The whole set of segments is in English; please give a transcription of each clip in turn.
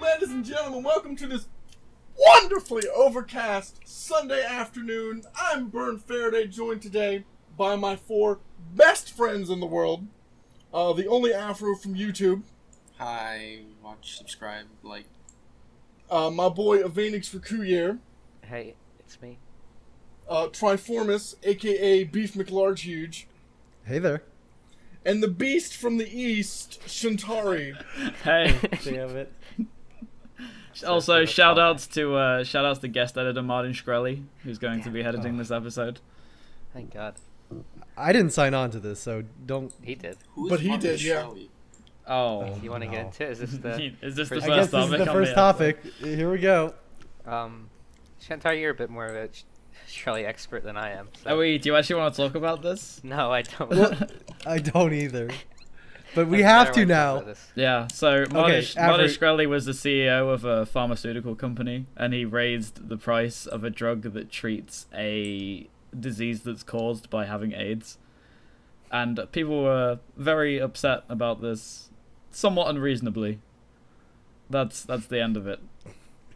Ladies and gentlemen, welcome to this wonderfully overcast Sunday afternoon. I'm Bern Faraday, joined today by my four best friends in the world. The only Afro from YouTube. Hi, watch, subscribe, like. My boy Avanix Vercuyer. Hey, it's me. Triformus, aka Beef McLarge Huge. Hey there. And the beast from the east, Shintari. Hey. Damn it. Also, shoutouts to guest editor Martin Shkreli, who's going to be editing this episode. Thank God. I didn't sign on to this, so don't. He did. But he did, yeah. Oh. You want to get into it? Is this the Is this the first I guess first this is topic? the first topic. Here we go. Shantar, you're a bit more of a Shkreli expert than I am. So. Oh, wait, do you actually want to talk about this? No, I don't. Well, I don't either. But we That's have better to way talk now. about this. Yeah, so Martin Avery- Shkreli was the CEO of a pharmaceutical company, and he raised the price of a drug that treats a disease that's caused by having AIDS. And people were very upset about this, somewhat unreasonably. That's the end of it.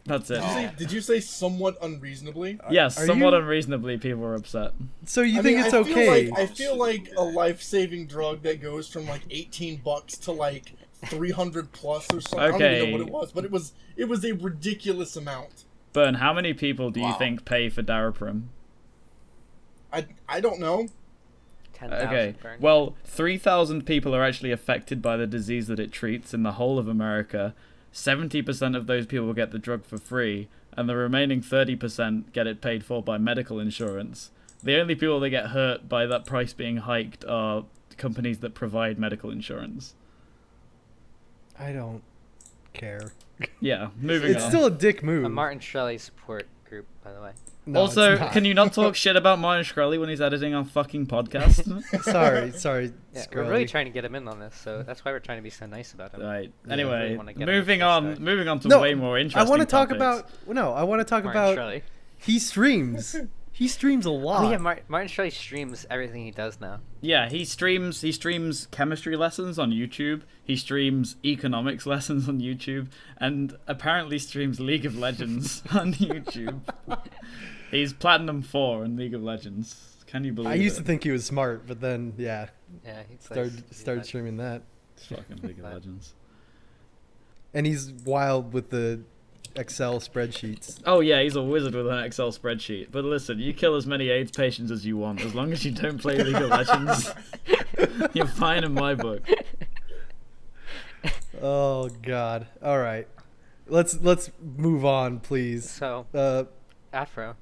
That's it. Did you say somewhat unreasonably? Yes, Are somewhat you- unreasonably people were upset. So you think it's I okay? I feel like a life-saving drug that goes from like $18 to like 300 plus or something. I don't even know what it was, but it was a ridiculous amount. Bern, how many people do you Wow. think pay for Daraprim? I don't know. 10,000 Okay, burn. well, 3,000 people are actually affected by the disease that it treats in the whole of America. 70% of those people get the drug for free, and the remaining 30% get it paid for by medical insurance. The only people that get hurt by that price being hiked are companies that provide medical insurance. I don't care. Yeah, moving It's on. still a dick move. A Martin Shkreli support group, by the way. No, Also, it's not. can you not talk shit about Martin Shkreli when he's editing our fucking podcast? sorry. Yeah, Shkreli. we're really trying to get him in on this, so that's why we're trying to be so nice about him. Right. Yeah. Anyway, Really wanna get him moving on on. the first Moving on to No, way more interesting. I want to talk topics. about. No, I want to talk Martin about. Shkreli. He streams. He streams a lot. Oh yeah, Martin Shkreli streams everything he does now. Yeah, he streams chemistry lessons on YouTube. He streams economics lessons on YouTube, and apparently streams League of Legends on YouTube. He's Platinum 4 in League of Legends. Can you believe it? I used to think he was smart, but then Yeah, he's started streaming that, It's fucking League of Legends. and he's wild with the Excel spreadsheets. Oh yeah, he's a wizard with an Excel spreadsheet. But listen, you kill as many AIDS patients as you want, as long as you don't play League of Legends. You're fine in my book. Oh God! All right, let's move on, please. So, Afro,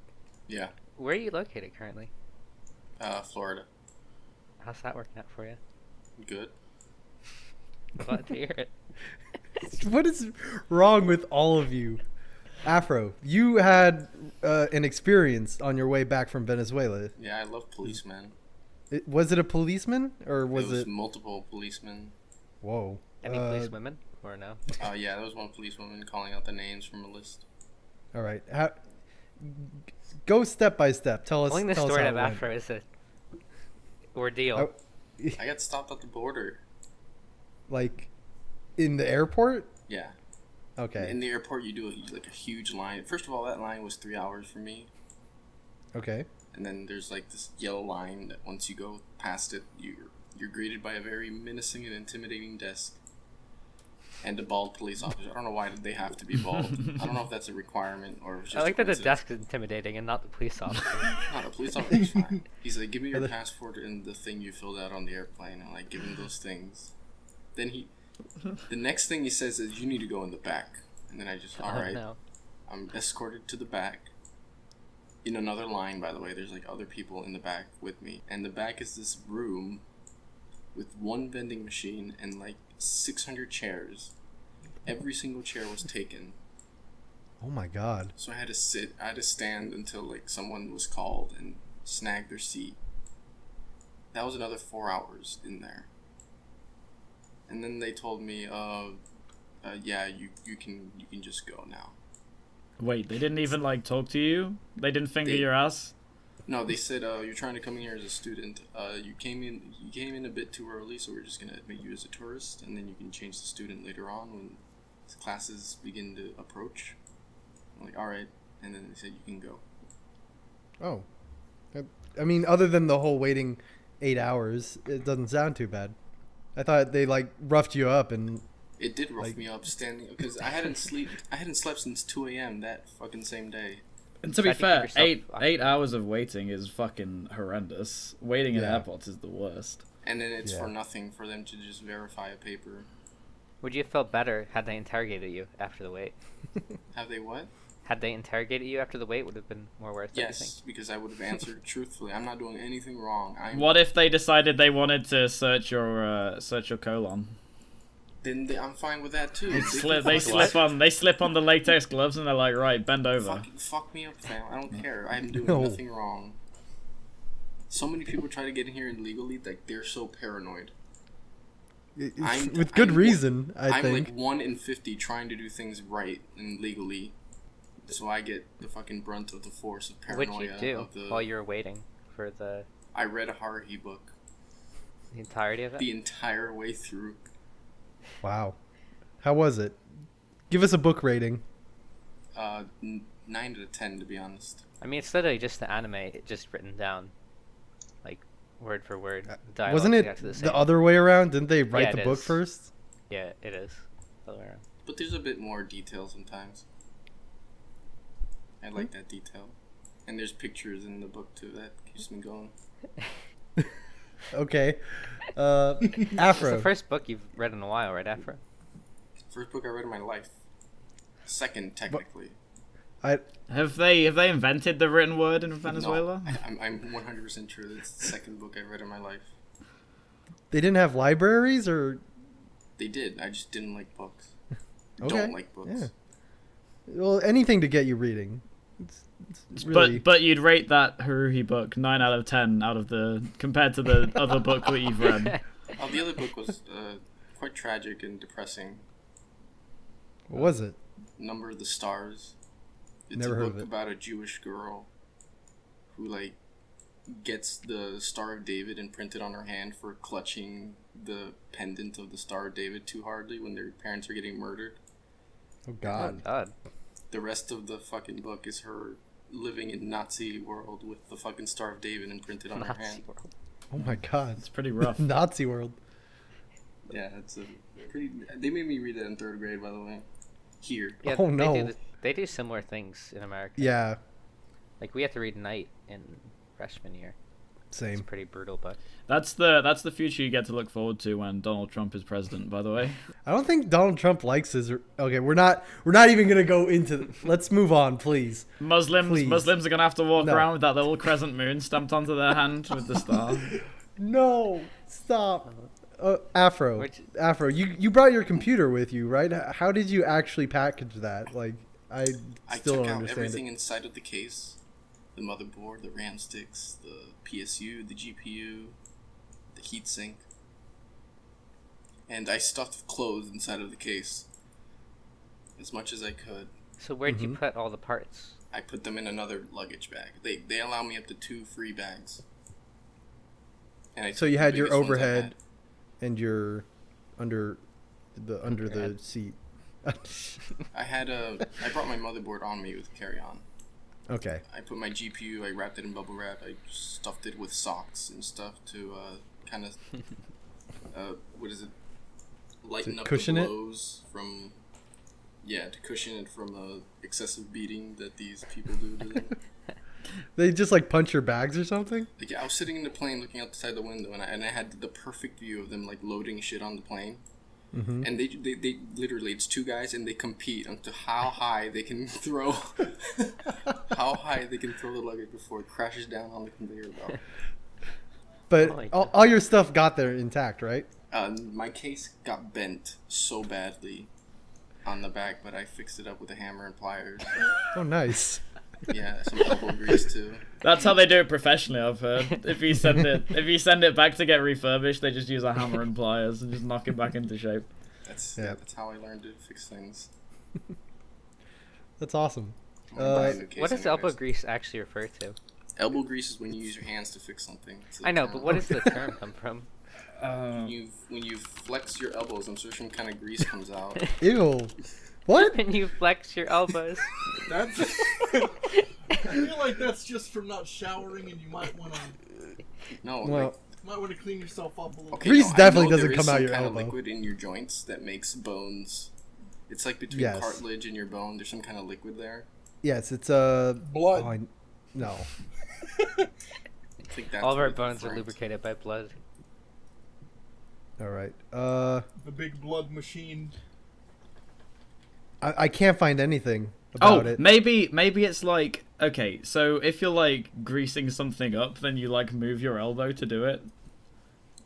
Yeah, where are you located currently? Florida. How's that working out for you? Good. Glad to hear it. What is wrong with all of you? Afro, you had an experience on your way back from Venezuela. Yeah, I love policemen. Was it a policeman or was it? it? Multiple policemen. Whoa. Any police women or no? Yeah, there was one policewoman calling out the names from a list. All right. Go step by step. Tell us. Telling the tell us story how of it went. Afro is a ordeal. I got stopped at the border. Like, in the airport? Yeah. Okay. In the airport, you do like a huge line. First of all, that line was 3 hours for me. Okay. And then there's like this yellow line that once you go past it, you're greeted by a very menacing and intimidating desk. And a bald police officer. I don't know why they have to be bald. I don't know if that's a requirement or just I like that the coincidence. desk is intimidating and not the police officer. Not a police officer's fine. He's like, give me your passport and the thing you filled out on the airplane. And like, give him those things. Then the next thing he says is, you need to go in the back. And then I just, all right. No. I'm escorted to the back. In another line, by the way, there's like other people in the back with me. And the back is this room with one vending machine and like 600 chairs. Every single chair was taken. Oh my God. So I had to stand until like someone was called and snag their seat. That was another 4 hours in there. And then they told me, yeah, you can just go now. Wait, they didn't even like talk to you? They didn't finger your ass? No, they said you're trying to come in here as a student. You came in a bit too early, so we're just gonna admit you as a tourist, and then you can change the student later on when classes begin to approach. I'm like, all right, and then they said you can go. Oh. I mean, other than the whole waiting 8 hours, it doesn't sound too bad. I thought they like roughed you up and. It did rough like, me up standing because I hadn't slept since 2 a.m. that fucking same day. And to be Try to keep fair, yourself- 8 hours of waiting is fucking horrendous. Waiting in Yeah. airports is the worst. And then it's Yeah. for nothing for them to just verify a paper. Would you have felt better had they interrogated you after the wait? Have they what? Had they interrogated you after the wait, would have been more worth it, I think. Yes, because I would have answered truthfully. I'm not doing anything wrong. What if they decided they wanted to search your colon? Then I'm fine with that too. They slip on the latex gloves and they're like, right, bend over. Fuck me up, fam. I don't care. I'm doing No. nothing wrong. So many people try to get in here illegally, like they're so paranoid. With good reason, I I'm think. like 1 in 50 trying to do things right and legally, so I get the fucking brunt of the force of paranoia. What'd you do of the, while you were waiting for the I read a Haruhi book entirety of it? the entire way through. Wow. How was it? Give us a book rating. 9 out of 10 to be honest. I mean, it's literally just the anime, it just written down, like, word for word. Dialogue Wasn't it exactly the same. other way around? Didn't they write Yeah, the it book is. first? Yeah, it is. The other way around. But there's a bit more detail sometimes. I like that detail. And there's pictures in the book too that keeps me going. Okay. It's Afro. the first book you've read in a while, right, Afro? First book I read in my life. Second, technically. Have they invented the written word in Venezuela? No, I'm 100% sure that it's the second book I read in my life. They didn't have libraries, or They did. I just didn't like books. Okay, Don't like books. yeah. Well, anything to get you reading. It's really... But you'd rate that Haruhi book 9 out of 10 compared to the other book that you've read. Oh, the other book was quite tragic and depressing. What was it? Number of the Stars. It's Never a heard of book it. about a Jewish girl who like gets the Star of David imprinted on her hand for clutching the pendant of the Star of David too hardly when their parents are getting murdered. Oh God. God. The rest of the fucking book is her living in Nazi world with the fucking Star of David imprinted on her Nazi hand. world. Oh my God. It's pretty rough. Nazi world. Yeah, it's a pretty. They made me read that in 3rd grade, by the way. Here. Yeah, Oh, no. They do similar things in America. Yeah. Like, we have to read Night in freshman year. It's a Same. pretty brutal book. That's the future you get to look forward to when Donald Trump is president, by the way. I don't think Donald Trump likes his. Okay, we're not even gonna go into. Let's move on, please. Muslims are gonna have to walk No. around with that little crescent moon stamped onto their hand with the star. No, stop. Afro, Which- you brought your computer with you, right? How did you actually package that? Like, I I still took don't out understand everything it. inside of the case. The motherboard, the RAM sticks, the PSU, the GPU, the heatsink. And I stuffed clothes inside of the case. As much as I could. So where'd you put all the parts? I put them in another luggage bag. They allow me up to 2 free bags. And I So took you the had your biggest ones I overhead had. and your under the Overhead. seat. I brought my motherboard on me with carry-on. Okay. I put my GPU, I wrapped it in bubble wrap, I stuffed it with socks and stuff to kind of, lighten To up cushion the it? blows from, to cushion it from excessive beating that these people do to them. They just like punch your bags or something? Like, I was sitting in the plane looking outside the window, and I had the perfect view of them like loading shit on the plane. Mm-hmm. And they literally, it's 2 guys, and they compete on to how high they can throw the luggage before it crashes down on the conveyor belt. But Oh my all your stuff got there intact, right? My case got bent so badly on the back, but I fixed it up with a hammer and pliers. Oh, nice. Yeah, some elbow grease too. That's how they do it professionally, I've heard. If you send it back to get refurbished, they just use a hammer and pliers and just knock it back into shape. That's how I learned to fix things. That's awesome. I'm gonna buy a new case What does elbow anyways. grease actually refer to? Elbow grease is when you use your hands to fix something. It's a I know, term. but what does the term come from? When you flex your elbows, I'm sure some kind of grease comes out. Ew. What? When you flex your elbows. That's. I feel like that's just from not showering, and you might want to. No, Well, Might want to clean yourself up a little. okay, grease no, definitely I know doesn't there come is out some your kind elbow. of liquid in your joints that makes bones. It's like between Yes. cartilage and your bone. There's some kind of liquid there. yes, it's Blood. No. I think that's All of our what bones are different. lubricated by blood. All right. The big blood machine. I can't find anything about it. maybe it's like, okay, so if you're like greasing something up, then you like move your elbow to do it,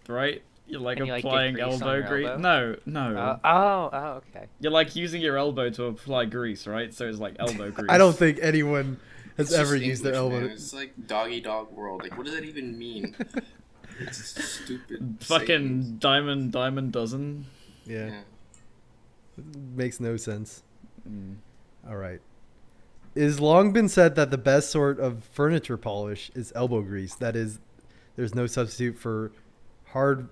right? You're like And you, like, get applying grease on elbow your grease. elbow? No. Okay. You're like using your elbow to apply grease, right? So it's like elbow grease. I don't think anyone has It's ever just used their English, elbow. man. It's like doggy dog world. Like, what does that even mean? It's stupid. Fucking diamond dozen. Yeah, Yeah. makes no sense. Mm. All right. It has long been said that the best sort of furniture polish is elbow grease. That is, there's no substitute for hard.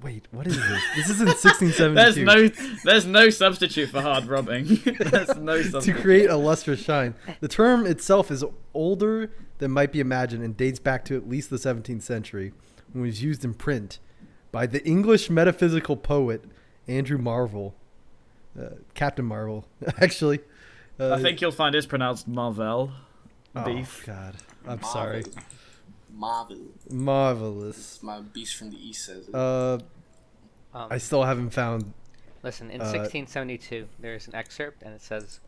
Wait, what is this? This is in 1672. There's no substitute for hard rubbing. There's no To substitute. create a lustrous shine. The term itself is older than might be imagined and dates back to at least the 17th century, when it was used in print by the English metaphysical poet Andrew Marvell. Captain Marvel, actually. I think you'll find it's pronounced Marvel. Beef. Oh, God. I'm sorry. Marvel. Marvelous. My beast from the east says it. I still haven't found. Listen, in 1672, there's an excerpt, and it says,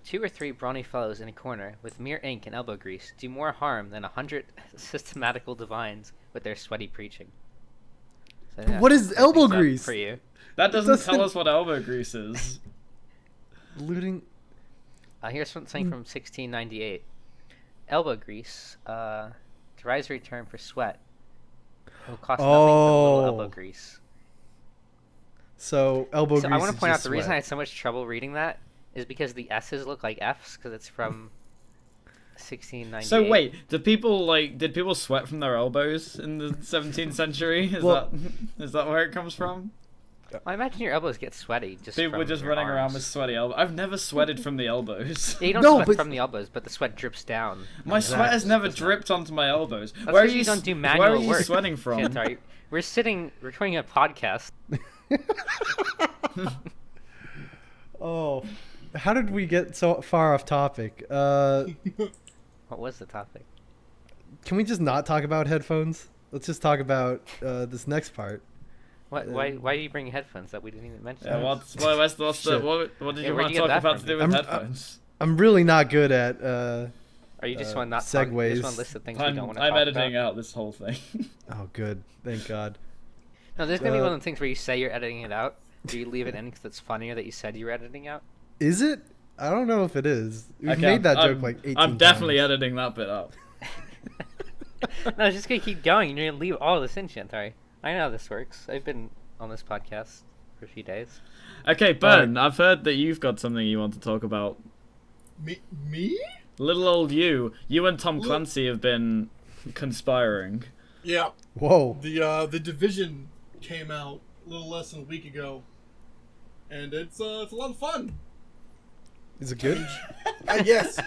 2 or 3 brawny fellows in a corner with mere ink and elbow grease do more harm than 100 systematical divines with their sweaty preaching. So, yeah, What is that elbow thing's up grease? for you? That doesn't doesn't- tell us what elbow grease is. Looting. Here's something from 1698. Elbow grease, derisory term for sweat. It will cost nothing but a little elbow Oh. grease. So elbow So grease. I want is to point out just the reason I sweat. had so much trouble reading that is because the S's look like F's because it's from 1698. So wait, did people sweat from their elbows in the 17th century? Well- Is that where it comes from? I imagine your elbows get sweaty. People from were just your running around arms. with sweaty elbows. I've never sweated from the elbows. Yeah, you don't No, sweat but- from the elbows, but the sweat drips down. My Exactly. sweat has never dripped onto my elbows. That's Where are 'cause you don't do manual Where are you work. sweating from? Shantari, we're sitting recording a podcast. Oh, how did we get so far off topic? What was the topic? Can we just not talk about headphones? Let's just talk about this next part. Why do you bring headphones that we didn't even mention? Yeah, what did Shit. you where'd want you to get talk that about from? to do with I'm- headphones? I'm really not good at. Or you just want to not talk? You segues. just want to list the things we don't want to I'm talk editing about? out this whole thing. Oh, good. Thank God. No, there's gonna be Uh, one of the things where you say you're editing it out, or you leave it in because it's funnier that you said you were editing out. Is it? I don't know if it is. We've Okay, made that I'm- joke like 18 I'm definitely times. editing that bit out. No, it's just gonna keep going. You're gonna leave all this in, Shantari. I know how this works. I've been on this podcast for a few days. Okay, Burn, I've heard that you've got something you want to talk about. Me? Little old you and Tom Look. Clancy have been conspiring. Yeah. Whoa. The Division came out a little less than a week ago, and it's a lot of fun. Is it good? Yes.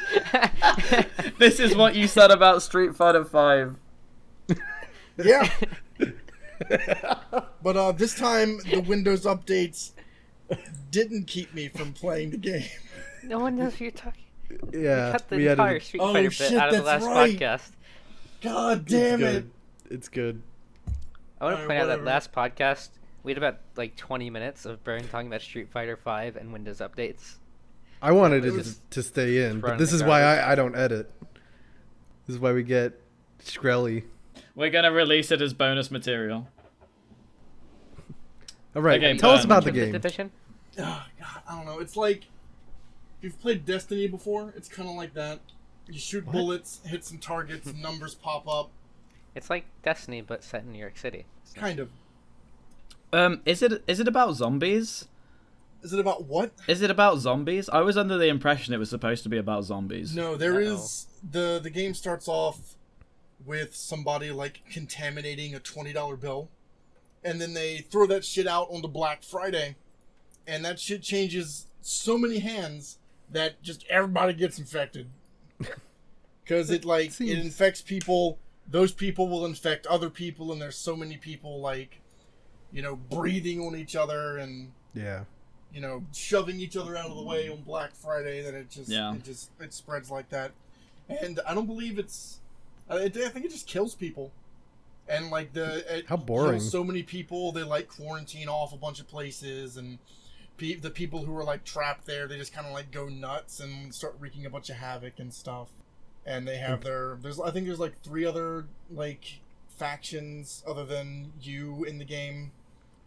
This is what you said about Street Fighter 5. Yeah. But this time the Windows updates didn't keep me from playing the game. No one knows what you're talking. Yeah. Cut the we entire edited. Street Oh, Fighter shit, bit out of the that's last right. podcast. God It's damn it. good. It's good. I want to Alright, point out that whatever. last podcast we had about like 20 minutes of Burn talking about Street Fighter 5 and Windows updates. I wanted It it was to stay in, thrown but in this the is why garbage. I don't edit. This is why we get Shkreli. We're gonna release it as bonus material. All right, Okay, tell us Ben. about the From game. Division? Oh, God, I don't know. It's like if you've played Destiny before, it's kind of like that. You shoot bullets, hit some targets, numbers pop up. It's like Destiny, but set in New York City. Kind of. Is it about zombies? Is it about what? Is it about zombies? I was under the impression it was supposed to be about zombies. No, there No. is the game starts off with somebody like contaminating a $20 bill, and then they throw that shit out onto Black Friday, and that shit changes so many hands that just everybody gets infected. Because it infects people, those people will infect other people, and there's so many people, like, you know, breathing on each other and, Yeah. you know, shoving each other out of the way on Black Friday, that it spreads like that. And I don't believe I think it just kills people. And, like, How boring. Kills so many people, they, like, quarantine off a bunch of places, and the people who are, like, trapped there, they just kind of, like, go nuts and start wreaking a bunch of havoc and stuff. And they have I think there's, like, 3 other, like, factions other than you in the game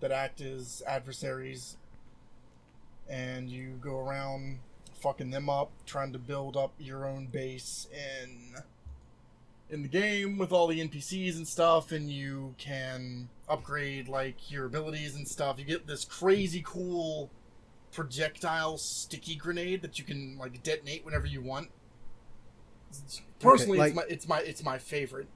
that act as adversaries. And you go around fucking them up, trying to build up your own base in the game with all the NPCs and stuff, and you can upgrade, like, your abilities and stuff. You get this crazy cool projectile sticky grenade that you can, like, detonate whenever you want. Personally, okay, it's my favorite.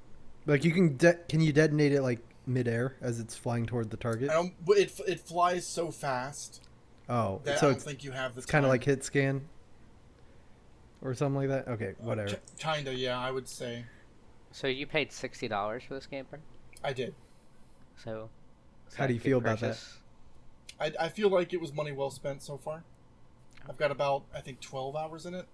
Like, you can you detonate it, like, midair as it's flying toward the target? But it flies so fast. Oh, that so I don't think you have the it's kind of like hit scan or something like that. Okay, whatever. Kinda, yeah, I would say. So you paid $60 for this game, bro? I did. So, how do you feel about that? I feel like it was money well spent so far. I've got about, I think, 12 hours in it.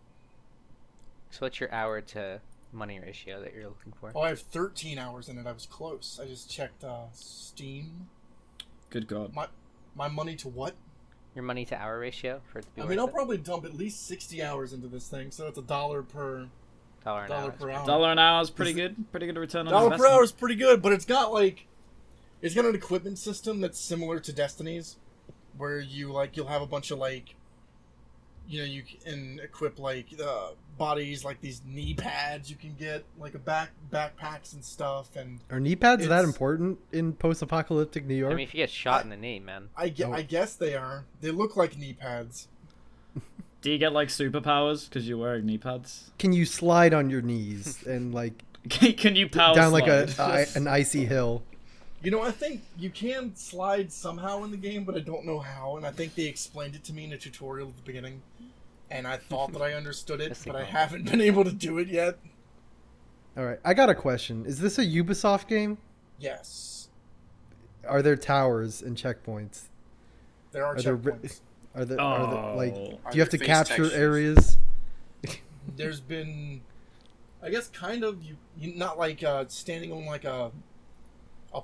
So what's your hour to money ratio that you're looking for? Oh, I have 13 hours in it. I was close. I just checked Steam. Good God. My money to what? Your money to hour ratio for it to be I'll probably dump at least 60 hours into this thing, so it's $1 per dollar an hour. $1 an hour is pretty good. Pretty good return on investment. investment. $1 per hour is pretty good, but it's got an equipment system that's similar to Destiny's, where you'll have a bunch of, like, you know, you can equip, like, bodies, like these knee pads you can get, like, backpacks and stuff. And are knee pads that important in post-apocalyptic New York? I mean, if you get shot in the knee, man. I guess they are. They look like knee pads. Do you get, like, superpowers because you're wearing knee pads? Can you slide on your knees and, like, can you power down slide? like an icy hill? You know, I think you can slide somehow in the game, but I don't know how. And I think they explained it to me in a tutorial at the beginning. And I thought that I understood it, but I haven't been able to do it yet. All right, I got a question. Is this a Ubisoft game? Yes. Are there towers and checkpoints? There are checkpoints. Are there like? Do Are you have to there face capture textures? areas? There's been, I guess, kind of you not like standing on like a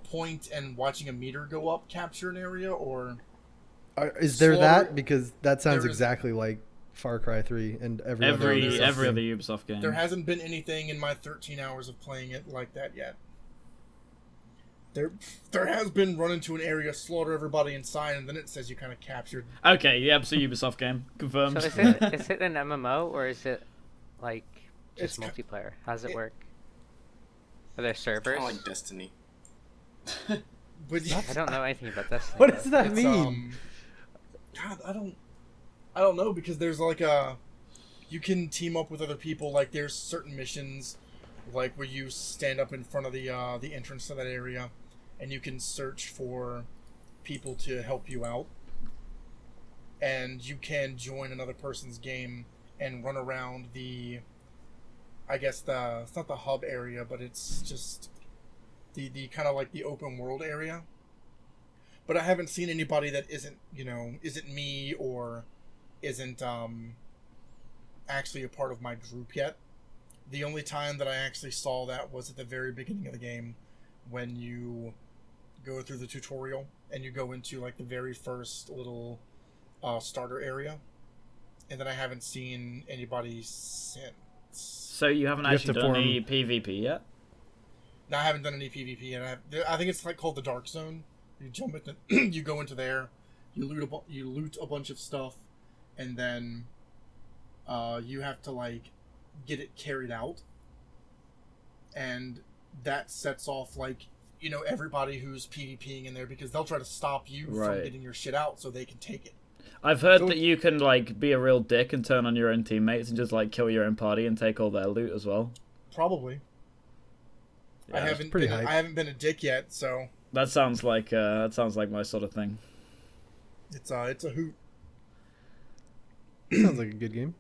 point and watching a meter go up, capture an area, or is there slaughter- that? Because that sounds there is- exactly like Far Cry 3 and every other Every Ubisoft other game. Ubisoft game. There hasn't been anything in my 13 hours of playing it like that yet. There has been run into an area, slaughter everybody inside, and then it says you kind of captured. Okay, yeah, it's a Ubisoft game. Confirmed. So is it an MMO or is it like just It's multiplayer? How does it work? Are there servers? Kind of like Destiny. But I don't know anything about this. What does that it's, mean? God, I don't know, because there's like you can team up with other people. Like there's certain missions, like where you stand up in front of the entrance to that area, and you can search for people to help you out, and you can join another person's game and run around the. I guess it's not the hub area, but it's just the kind of like the open world area. But I haven't seen anybody that isn't me or isn't actually a part of my group yet. The only time that I actually saw that was at the very beginning of the game, when you go through the tutorial and you go into like the very first little starter area, and then I haven't seen anybody since. So you haven't actually done any PvP yet? No, I haven't done any PvP, and I think it's like called the Dark Zone. You jump into, you go into there, you loot a bunch of stuff, and then you have to like get it carried out, and that sets off like everybody who's PvPing in there, because they'll try to stop you from getting your shit out so they can take it. I've heard that you can like be a real dick and turn on your own teammates and just like kill your own party and take all their loot as well. Probably. Yeah, I haven't been a dick yet, so. That sounds like my sort of thing. It's a hoot. Sounds like a good game.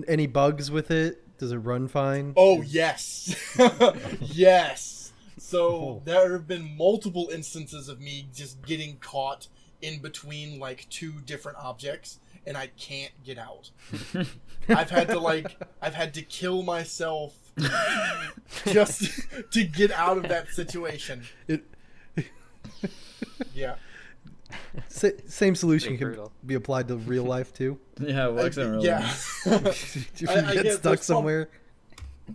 Any bugs with it? Does it run fine? Oh, yes. Yes. So there have been multiple instances of me just getting caught in between like two different objects, and I can't get out. I've had to kill myself just to get out of that situation. Yeah. Same solution Pretty can brutal. be applied to real life too. Yeah, it works in real life. Yeah. If you I get guess stuck there's somewhere.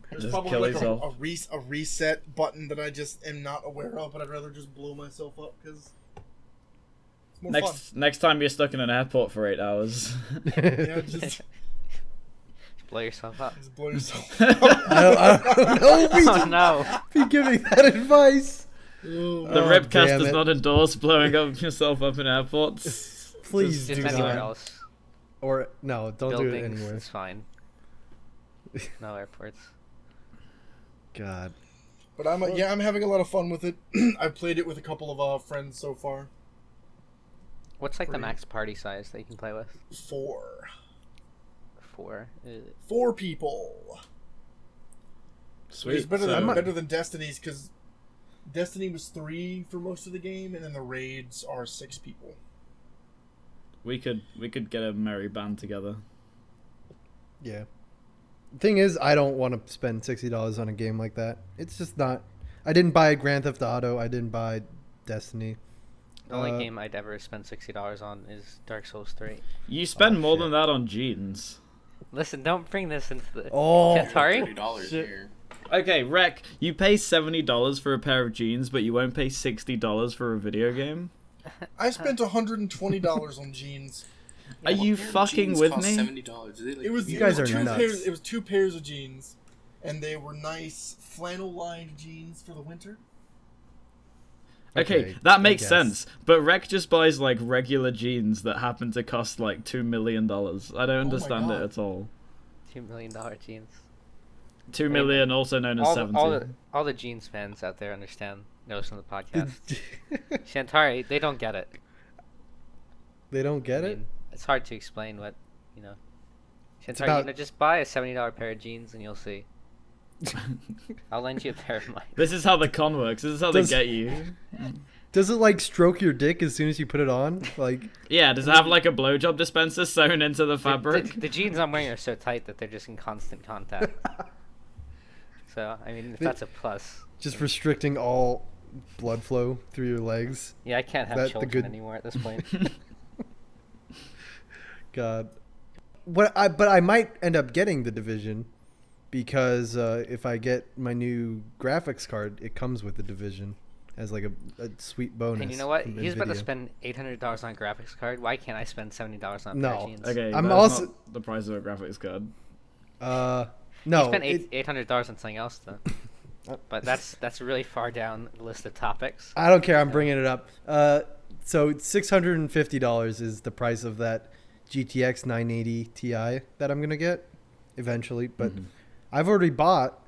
There's Just probably kill like yourself. a reset button that I just am not aware of, but I'd rather just blow myself up because it's more fun. Next time you're stuck in an airport for 8 hours. Yeah, just Blow yourself up. blow yourself. I don't know. We Oh no. be giving that advice. The Oh, RIPcast damn does it. not endorse blowing up yourself up in airports. Please Just do anywhere not. else. Or no, don't do it Buildings, anywhere. it's fine. No airports. God. But I'm having a lot of fun with it. I've played it with a couple of friends so far. What's like the Pretty- max party size that you can play with? 4 people. Sweet. It's better So- than Destiny's because Destiny was 3 for most of the game, and then the raids are 6 people. We could get a merry band together. Yeah. Thing is, I don't want to spend $60 on a game like that. It's just not. I didn't buy Grand Theft Auto. I didn't buy Destiny. The only game I'd ever spend $60 on is Dark Souls 3. You spend more shit. than that on jeans. Listen, don't bring this into the Oh, Atari. $30 Shit. here. Okay, Rec, you pay $70 for a pair of jeans, but you won't pay $60 for a video game? I spent $120 on jeans. Are you What pair of fucking jeans with cost me? $70. Is it like It was You it guys was are two nuts. pairs. It was 2 pairs of jeans, and they were nice flannel-lined jeans for the winter. Okay, Okay, that I makes guess. sense. But Rec just buys like regular jeans that happen to cost like $2 million. I don't understand it God. at all. $2 million jeans. 2 million, also known as 70. All the jeans fans out there understand. Notice on the podcast. Shantari, they don't get it. They don't get I it? mean, it's hard to explain what, you know. Shantari, about- just buy a $70 pair of jeans and you'll see. I'll lend you a pair of mine. This is how the con works. This is how they Does- get you. Does it like stroke your dick as soon as you put it on? Like, Yeah, does it have like a blowjob dispenser sewn into the fabric? The jeans I'm wearing are so tight that they're just in constant contact. So, I mean, if that's a plus. just restricting all blood flow through your legs. Yeah, I can't have That the children good- anymore at this point. God. But I might end up getting the Division because if I get my new graphics card, it comes with the Division as like a sweet bonus. And you know what? from He's about to NVIDIA. spend $800 on a graphics card. Why can't I spend $70 on a No. pair of jeans? Okay, I'm that's also- not the price of a graphics card. No. He spent it- $800 on something else though. But that's really far down the list of topics. I don't care. I'm bringing it up. So $650 is the price of that GTX 980 Ti that I'm gonna get eventually. But Mhm. I've already bought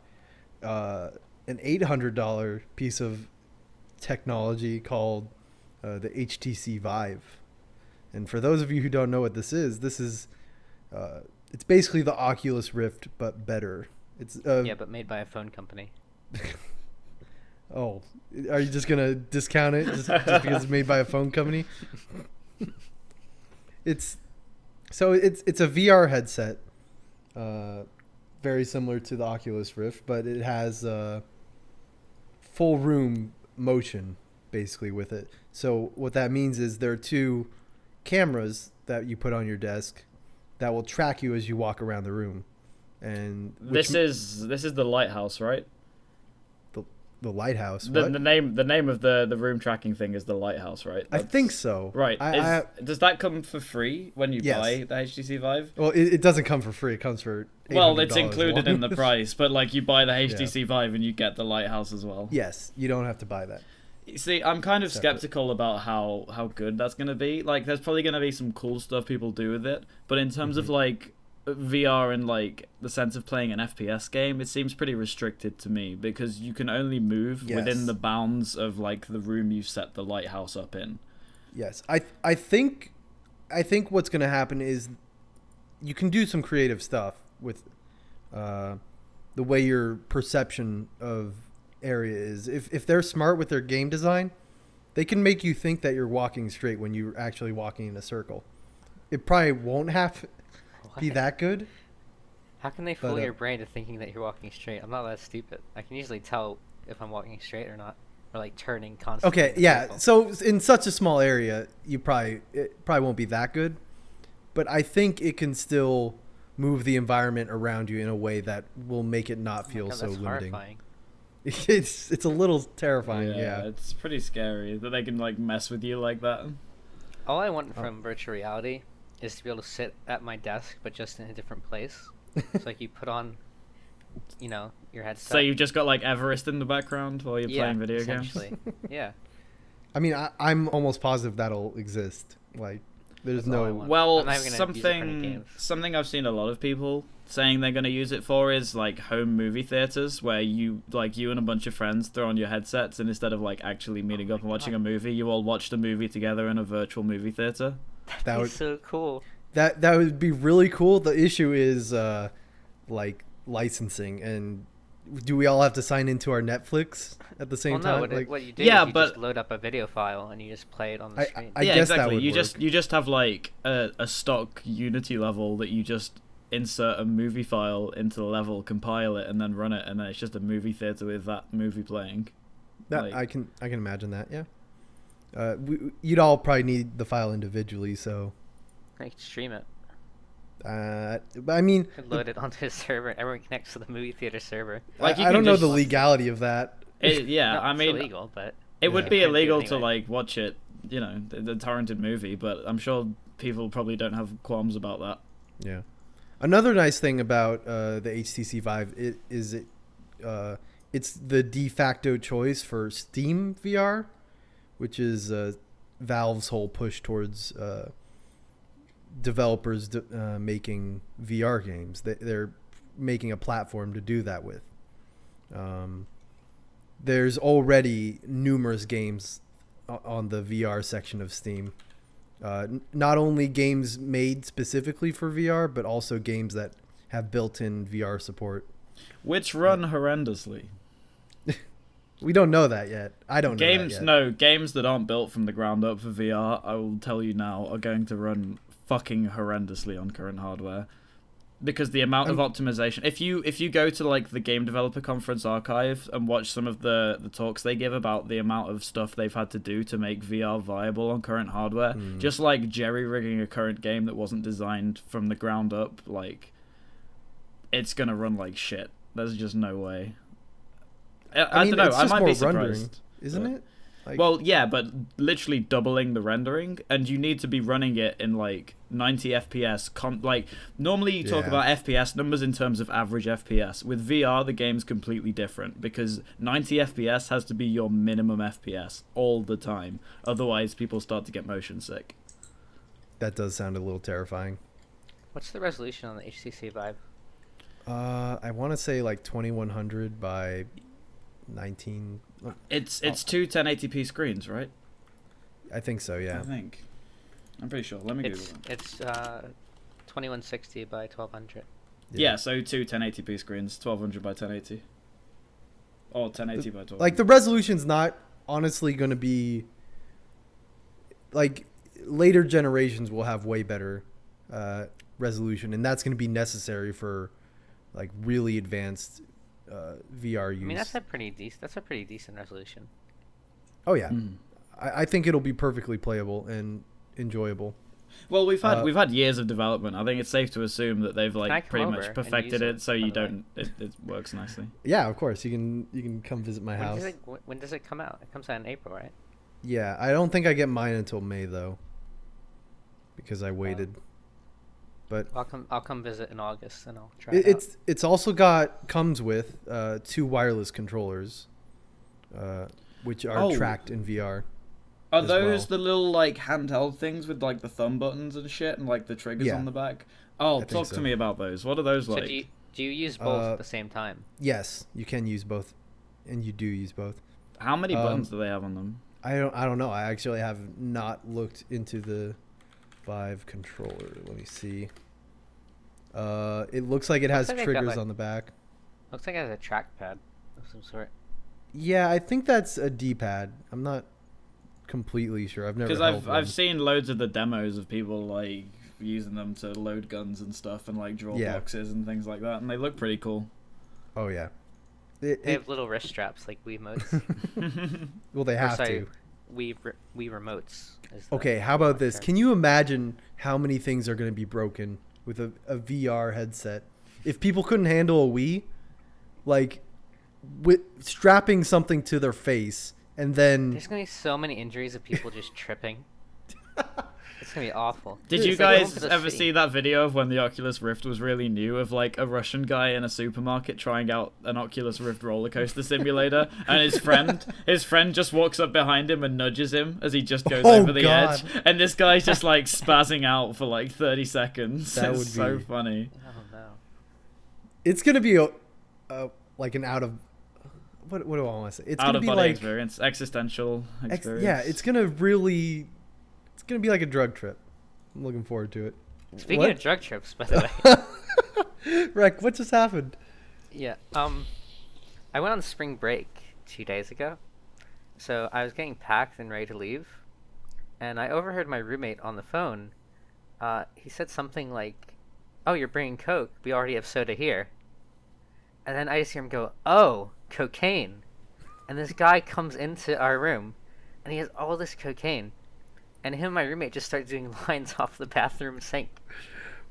an $800 piece of technology called the HTC Vive. And for those of you who don't know what this is it's basically the Oculus Rift but better. It's Yeah, but made by a phone company. Oh, are you just gonna discount it just because it's made by a phone company? It's a VR headset, very similar to the Oculus Rift, but it has full room motion basically with it. So what that means is there are 2 cameras that you put on your desk that will track you as you walk around the room, and This is the Lighthouse, right? the Lighthouse. The What? name of the room tracking thing is the Lighthouse, right? I think so. Right. Does that come for free when you Yes. buy the HTC Vive? Well, it doesn't come for free. It comes for Well, it's $800 included in the one. price, but like you buy the HTC Vive and you get the Lighthouse as well. Yes, you don't have to buy that. You see, I'm kind of Separate. skeptical about how good that's gonna be. Like, there's probably gonna be some cool stuff people do with it, but in terms of like VR in like the sense of playing an FPS game, it seems pretty restricted to me because you can only move within the bounds of like the room you set the lighthouse up in. Yes, I think what's going to happen is you can do some creative stuff with the way your perception of area is. If they're smart with their game design, they can make you think that you're walking straight when you're actually walking in a circle. It probably won't be that good. How can they fool your brain to thinking that you're walking straight? I'm not that stupid. I can usually tell if I'm walking straight or not, or like turning constantly. Okay, yeah. So in such a small area, it probably won't be that good, but I think it can still move the environment around you in a way that will make it not feel so limiting. Horrifying. It's a little terrifying. Yeah, it's pretty scary that they can like mess with you like that. All I want from virtual reality is to be able to sit at my desk, but just in a different place. It's like you put on, your headset. So you've just got like Everest in the background while you're playing video games. Yeah. I mean, I'm almost positive that'll exist. Like, there's no. Well, something I've seen a lot of people saying they're going to use it for is like home movie theaters, where you and a bunch of friends throw on your headsets, and instead of like actually meeting up and watching a movie, you all watch the movie together in a virtual movie theater. That would be so cool. That would be really cool. The issue is like licensing, and do we all have to sign into our Netflix at the same time? What you do is you just load up a video file and you just play it on the screen. I guess exactly. That would work. You just have like a stock Unity level that you just insert a movie file into the level, compile it, and then run it, and then it's just a movie theater with that movie playing. That I can imagine that. Yeah. You'd all probably need the file individually, so. I can stream it. I mean, load it onto a server. Everyone connects to the movie theater server. Like I don't know the legality of that. I mean, illegal, but it would be illegal to like watch it. The torrented movie, but I'm sure people probably don't have qualms about that. Yeah. Another nice thing about the HTC Vive is it's the de facto choice for Steam VR, which is Valve's whole push towards developers making VR games. They're making a platform to do that with. There's already numerous games on the VR section of Steam. Not only games made specifically for VR, but also games that have built-in VR support. Which run horrendously. We don't know that yet. I don't know that yet. No, games that aren't built from the ground up for VR, I will tell you now, are going to run fucking horrendously on current hardware. Because the amount of optimization, if you go to like the Game Developer Conference archive and watch some of the talks they give about the amount of stuff they've had to do to make VR viable on current hardware, just like jerry-rigging a current game that wasn't designed from the ground up, like, it's gonna run like shit. There's just no way. I don't know, I might be surprised. Isn't it? Like, well, yeah, but literally doubling the rendering, and you need to be running it in like 90 FPS. Like normally you talk about FPS numbers in terms of average FPS. With VR, the game's completely different because 90 FPS has to be your minimum FPS all the time. Otherwise, people start to get motion sick. That does sound a little terrifying. What's the resolution on the HTC Vive? I want to say like 2100 by 19. It's two 1080p screens, right? I think so, yeah. I'm pretty sure. Let me Google it. It's 2160 by 1200. Yeah, so two 1080p screens, 1200 by 1080. Or 1080 by 1200. Like, the resolution's not honestly going to be... Like, later generations will have way better resolution, and that's going to be necessary for, like, really advanced... VR use. I mean, that's a pretty decent resolution. Oh yeah, I think it'll be perfectly playable and enjoyable. Well, we've had years of development. I think it's safe to assume that they've like pretty much perfected it, so you don't. It works nicely. Yeah, of course. You can come visit my house. When does it come out? It comes out in April, right? Yeah, I don't think I get mine until May though, because I waited. But I'll come visit in August and I'll try it out. It's also comes with 2 wireless controllers, which are tracked in VR. Are those the little like handheld things with like the thumb buttons and shit and like the triggers on the back? Oh, think talk so. to me about those. What are those So like? do you use both at the same time? Yes, you can use both, and you do use both. How many buttons do they have on them? I don't know. I actually have not looked into the Vive controller. Let me see. It looks like it has Looks like I got, triggers like- on the back. Looks like it has a trackpad of some sort. Yeah, I think that's a D-pad. I'm not completely sure. I've never Because held one. I've seen loads of the demos of people like using them to load guns and stuff and like draw boxes and things like that, and they look pretty cool. Oh yeah. They have little wrist straps like Wiimotes. Well, they have sorry, to. Wii remotes. Is the Okay, how about this? term. Can you imagine how many things are going to be broken with a VR headset? If people couldn't handle a Wii, like with strapping something to their face and then There's gonna be so many injuries of people just tripping. It's gonna be awful. Did Dude, you it's like going guys to the ever sea. see that video of when the Oculus Rift was really new of like a Russian guy in a supermarket trying out an Oculus Rift roller coaster simulator, and his friend just walks up behind him and nudges him as he just goes Oh, over the God. edge, and this guy's just like spazzing out for like 30 seconds. That It's would so be- funny. Oh no. it's going to be like an out of what do I want to say? It's Out going to of be body like experience, existential experience. yeah, it's going to really be like a drug trip. I'm looking forward to it. Speaking What? of drug trips, by the way. Rek, what just happened? Yeah. I went on spring break 2 days ago, so I was getting packed and ready to leave, and I overheard my roommate on the phone. He said something like, "Oh, you're bringing Coke. We already have soda here." And then I just hear him go, "Oh, cocaine." And this guy comes into our room, and he has all this cocaine. And him and my roommate just started doing lines off the bathroom sink.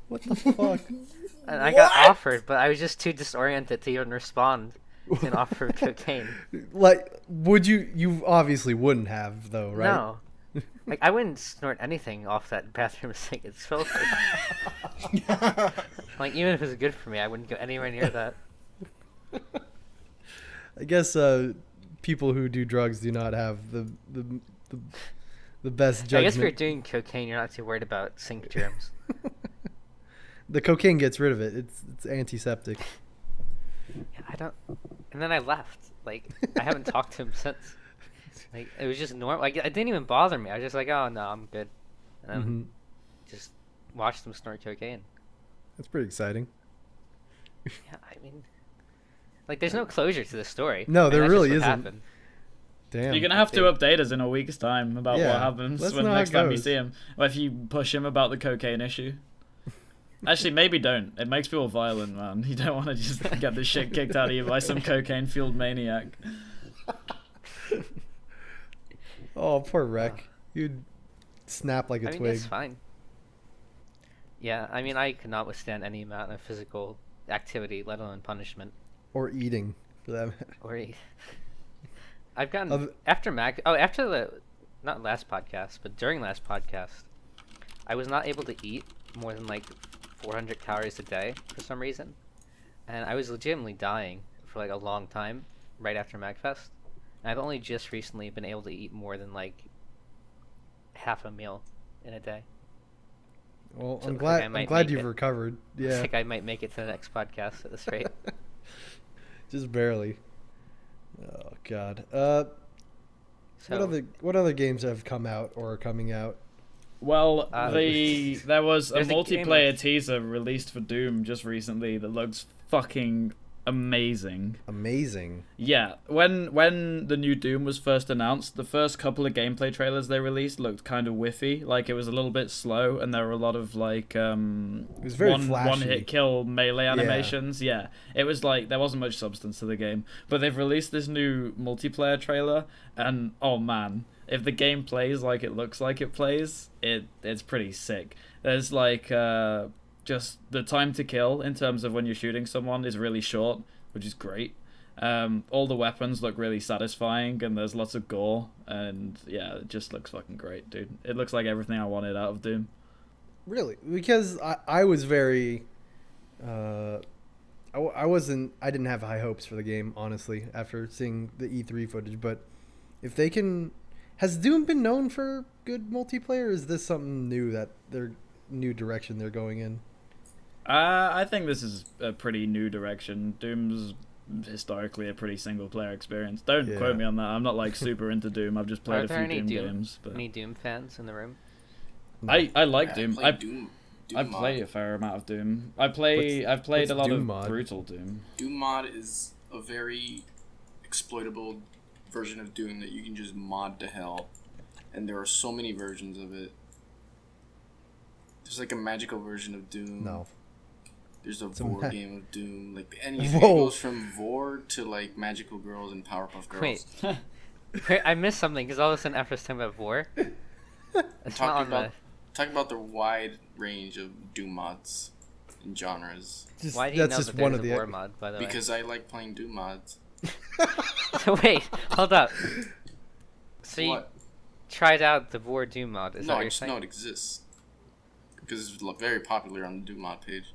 What the fuck? And I got offered, but I was just too disoriented to even respond to an offer of cocaine. Like, would you obviously wouldn't have though, right? No. Like, I wouldn't snort anything off that bathroom sink. It's filthy. Like, even if it was good for me, I wouldn't go anywhere near that. I guess people who do drugs do not have the best judgment. I guess if you're doing cocaine, you're not too worried about sink germs. The cocaine gets rid of it. It's antiseptic. Yeah, I don't... And then I left. Like, I haven't talked to him since. Like, it was just normal. Like, it didn't even bother me. I was just like, oh, no, I'm good. And then Hmm. just watched them snort cocaine. That's pretty exciting. Yeah, I mean... Like, there's no closure to the story. No, I mean, there that's really just what isn't. happened. Damn. You're gonna have to update us in a week's time about Yeah, what happens let's when know how next it time you goes. see him. Or if you push him about the cocaine issue. Actually, maybe don't. It makes people violent, man. You don't want to just get the shit kicked out of you by some cocaine-fueled maniac. Oh, poor Rek. You'd snap like a I mean, twig. it's fine. Yeah, I mean, I could not withstand any amount of physical activity, let alone punishment. Or eating, for that matter. Or I've gotten Other- after the not last podcast, but during last podcast, I was not able to eat more than like 400 calories a day for some reason, and I was legitimately dying for like a long time right after MagFest. And I've only just recently been able to eat more than like half a meal in a day. Well, So I'm it looks like glad. I I'm might glad make you've it. recovered. Looks Yeah, like I might make it to the next podcast at this rate. just barely. Oh God. So What other games have come out or are coming out? Well, Uh, there was a there's a game multiplayer that's- teaser released for Doom just recently that looks fucking amazing. Amazing. Yeah, when the new Doom was first announced, the first couple of gameplay trailers they released looked kind of whiffy, like it was a little bit slow, and there were a lot of like It was very one flashy. hit kill melee animations. Yeah, it was like there wasn't much substance to the game, but they've released this new multiplayer trailer, and oh man, if the game plays like it looks like it plays, it's pretty sick. There's like just the time to kill in terms of when you're shooting someone is really short, which is great. All the weapons look really satisfying, and there's lots of gore, and yeah, it just looks fucking great, dude. It looks like everything I wanted out of Doom. Really? Because I was very. I wasn't. I didn't have high hopes for the game, honestly, after seeing the E3 footage. But if they can, has Doom been known for good multiplayer? Or is this something new that new direction they're going in? I think this is a pretty new direction. Doom's historically a pretty single-player experience. Don't quote me on that. I'm not like super into Doom. I've just played a few Doom games. But any Doom fans in the room? I like Doom. I play a fair amount of Doom. I've played a lot of brutal Doom. Doom mod is a very exploitable version of Doom that you can just mod to hell, and there are so many versions of it. There's like a magical version of Doom. No. There's a Vor game of Doom. Like anything goes from Vor to like Magical Girls and Powerpuff Girls. Wait, I missed something because all of a sudden after talking about Vor, it's not on talking about the wide range of Doom mods and genres. Why do you know that there's a Vor mod, by the way? Because I like playing Doom mods. So wait, hold up. So what? You tried out the Vor Doom mod, is that what you're saying? No, it exists. Because it's very popular on the Doom mod page.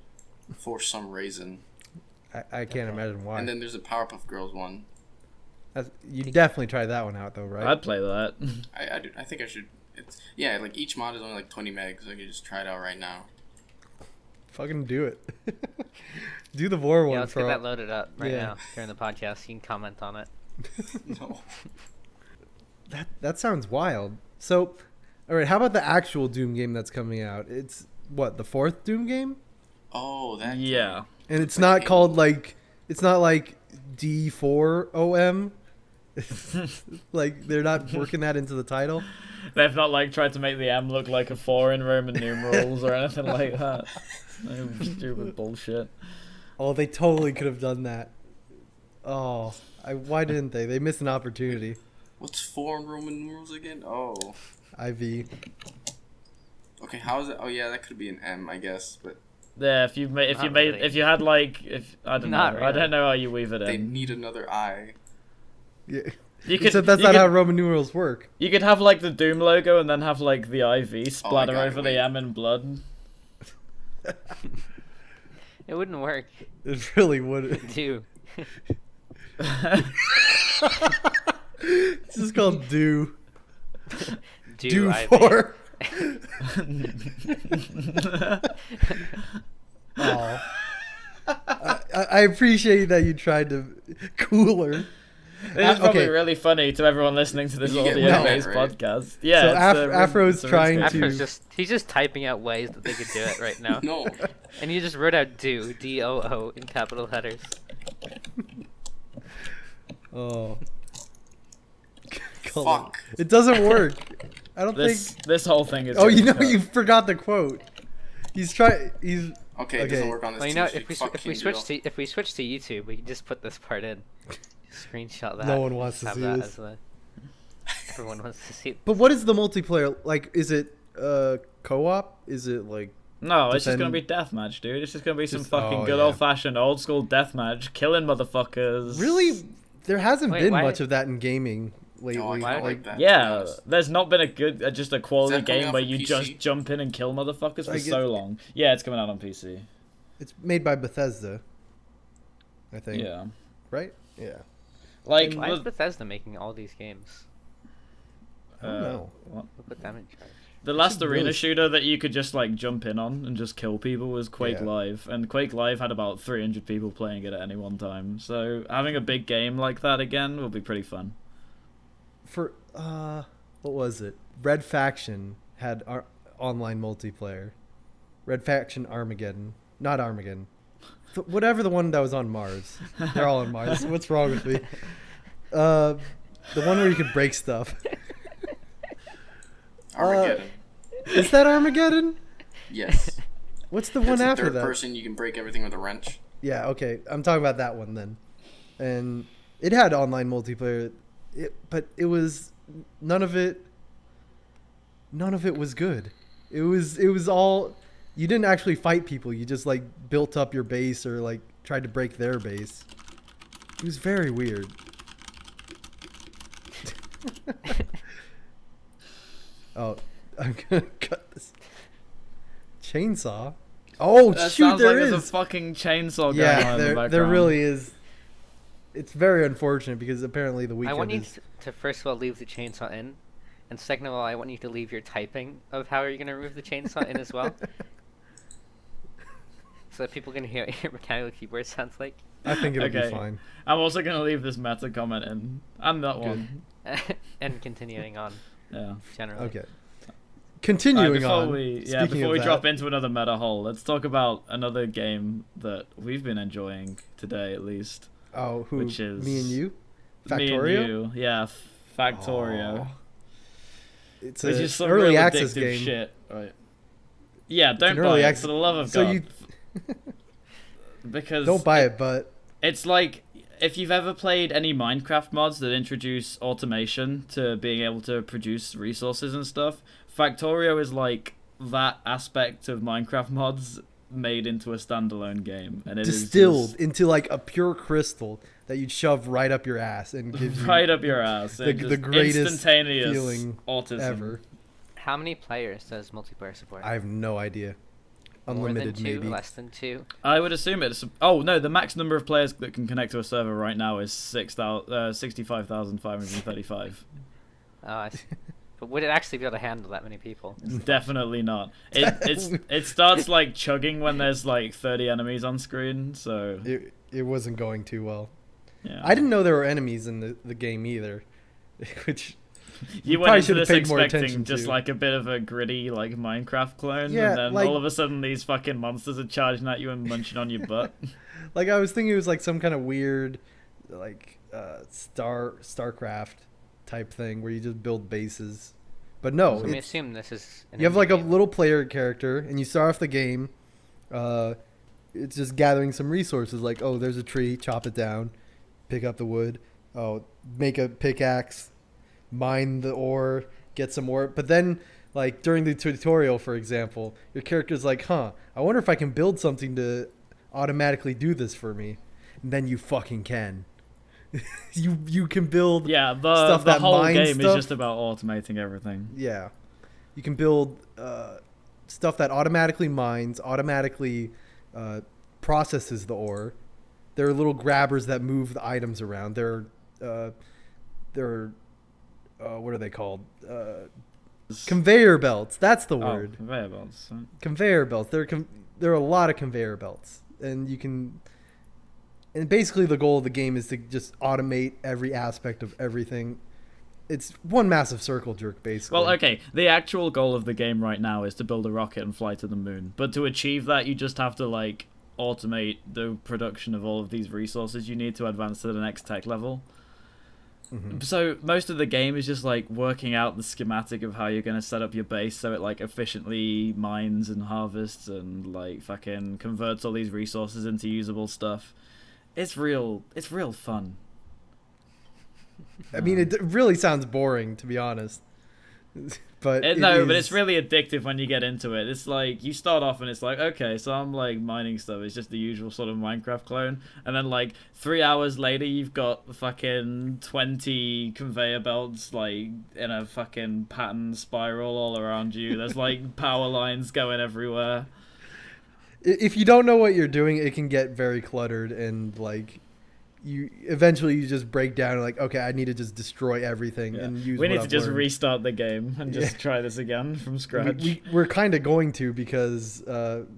For some reason. I can't imagine why. And then there's a Powerpuff Girls one. You definitely tried that one out though, right? I'd play that. I do. I think I should. Like each mod is only like 20 megs, so I can just try it out right now. Fucking do it. Do the Vor one. Yeah, let's get that loaded up right now during the podcast. You can comment on it. No. That sounds wild. So, all right, how about the actual Doom game that's coming out? It's what, the 4th Doom game? Oh, that. Yeah. And it's not called like, it's not like D4OM. Like they're not working that into the title. They've not like tried to make the M look like a 4 in Roman numerals or anything like that. No stupid bullshit. Oh, they totally could have done that. Oh, why didn't they? They missed an opportunity. What's 4 in Roman numerals again? Oh. IV. Okay, how is it? Oh yeah, that could be an M, I guess, but. Yeah, if you had like, I don't know, Really. I don't know how you weave it in. They need another I. Yeah. You could, Except that's not how Roman numerals work. You could have like the Doom logo and then have like the IV splatter over the M in blood. It wouldn't work. It really wouldn't. Do. It's just called Do. Do IV. 4. Oh. I appreciate that you tried to cooler. This is probably okay. really funny to everyone listening to this You get audio-based mad, right? podcast. Yeah, So Afro's trying to. He's just typing out ways that they could do it right now. No. And you just wrote out do, D-O-O, in capital letters. Oh. Fuck. It doesn't work. I don't think. This whole thing is. Oh, you know, cut. you forgot the quote. He's trying. He's. Okay, it doesn't work on this. Well, you know, team if we switch to YouTube, we can just put this part in. Just screenshot that. No one wants to see this. Everyone wants to see it. But what is the multiplayer like? Is it co-op? Is it like? No, it's just gonna be deathmatch, dude. It's just gonna be some fucking good yeah. old-fashioned, old-school deathmatch, killing motherfuckers. Really, there hasn't Wait, been why- much of that in gaming lately. No, I kinda like that. to be Yeah, honest. there's not been a good, just a quality Is that coming game out where for you PC? just jump in and kill motherfuckers for Like so long. Yeah, it's coming out on PC. It's made by Bethesda, I think. Yeah, Right? Yeah. like Why is Bethesda making all these games? I don't know. what? Who put them in charge? The last should arena really- shooter that you could just like jump in on and just kill people was Quake Yeah. Live, and Quake Live had about 300 people playing it at any one time. So having a big game like that again will be pretty fun. For what was it? Red Faction had online multiplayer. Red Faction Armageddon, not Armageddon. Whatever the one that was on Mars. They're all on Mars. What's wrong with me? The one where you could break stuff. Armageddon. Is that Armageddon? Yes. What's the one It's a after third that? person, you can break everything with a wrench. Yeah, okay. I'm talking about that one then. And it had online multiplayer, but it was none of it was good. It was all, you didn't actually fight people. You just like built up your base or like tried to break their base. It was very weird. Oh, I'm gonna cut this. Chainsaw. Oh That shoot, sounds there like is. there's a fucking chainsaw going on Yeah, in the there background. really is. It's very unfortunate because apparently the I weekend want you is. to first of all leave the chainsaw in, and second of all, I want you to leave your typing of how you're gonna remove the chainsaw in as well. so that people can hear what your mechanical keyboard sounds like. I think it'll be Okay. fine. I'm also gonna leave this meta comment in, and that one. And continuing on, Yeah. generally. Okay. Continuing before on. we speaking of that, drop into another meta hole, let's talk about another game that we've been enjoying today, at least. Oh, who? which is me and you? Factorial? Me and you, yeah, Factorial. Oh. It's Which an is some early real access addictive game. shit, right? Yeah, an don't early buy it, access- for the love of So God. you Because don't buy it, but it's like, if you've ever played any Minecraft mods that introduce automation to being able to produce resources and stuff, Factorio is like that aspect of Minecraft mods made into a standalone game, and it is distilled just into like a pure crystal that you'd shove right up your ass and gives you right up your ass. the Just greatest instantaneous feeling autism. ever. How many players does multiplayer support? I have no idea. Unlimited, More than 2, maybe. less than 2. I would assume it's. Oh no, the max number of players that can connect to a server right now is 65,535. Oh, I see. But would it actually be able to handle that many people? Definitely not. It starts like chugging when there's like 30 enemies on screen. So It wasn't going too well. yeah, I didn't know there were enemies in the game either, which you probably went into should have this paid more expecting attention just to. like a bit of a gritty like Minecraft clone, Yeah, and then like- all of a sudden these fucking monsters are charging at you and munching on your butt. Like I was thinking it was like some kind of weird, like StarCraft type thing where you just build bases, but no, So we it's, assume this is. An you have like a indie game. little player character and you start off the game. It's just gathering some resources. Like, oh, there's a tree, chop it down, pick up the wood. Oh, make a pickaxe, mine the ore, get some ore. But then, like during the tutorial, for example, your character's like, I wonder if I can build something to automatically do this for me. And then you fucking can. you can build Yeah, stuff the that whole mines game stuff. is just about automating everything. Yeah. You can build stuff that automatically mines, automatically processes the ore. There are little grabbers that move the items around. They're what are they called? Conveyor belts. That's the word. Oh, conveyor belts. Right? Conveyor belts. There are a lot of conveyor belts, and you can. And basically, the goal of the game is to just automate every aspect of everything. It's one massive circle jerk, basically. Well, okay, the actual goal of the game right now is to build a rocket and fly to the moon. But to achieve that, you just have to, like, automate the production of all of these resources you need to advance to the next tech level. Mhm. So most of the game is just, like, working out the schematic of how you're going to set up your base so it, like, efficiently mines and harvests and, like, fucking converts all these resources into usable stuff. It's real fun. I mean, it really sounds boring, to be honest. But But it's really addictive when you get into it. It's like, you start off and it's like, okay, so I'm like mining stuff. It's just the usual sort of Minecraft clone. And then like 3 hours later, you've got fucking 20 conveyor belts like in a fucking pattern spiral all around you. There's like power lines going everywhere. If you don't know what you're doing, it can get very cluttered, and like you just break down and like, okay, I need to just destroy everything Yeah. and use. We what need to I've just learned. restart the game and just Yeah. try this again from scratch. We're kind of going to, because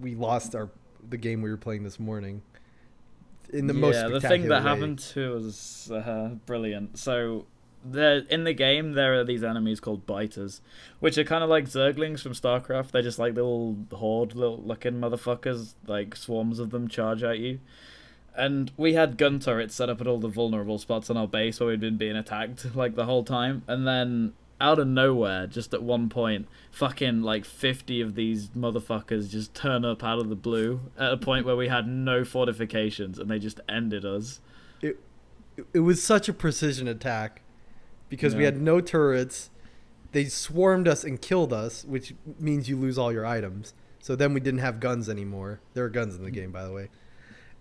we lost the game we were playing this morning in the most the spectacular thing that way. happened to us brilliant. So in the game there are these enemies called biters, which are kind of like zerglings from StarCraft. They're just like little horde little looking motherfuckers, like swarms of them charge at you. And we had gun turrets set up at all the vulnerable spots on our base where we'd been being attacked like the whole time. And then out of nowhere, just at one point, fucking like 50 of these motherfuckers just turn up out of the blue at a point where we had no fortifications, and they just ended us. It was such a precision attack because we Yeah. had no turrets. They swarmed us and killed us, which means you lose all your items. So then we didn't have guns anymore. There are guns in the game, by the way.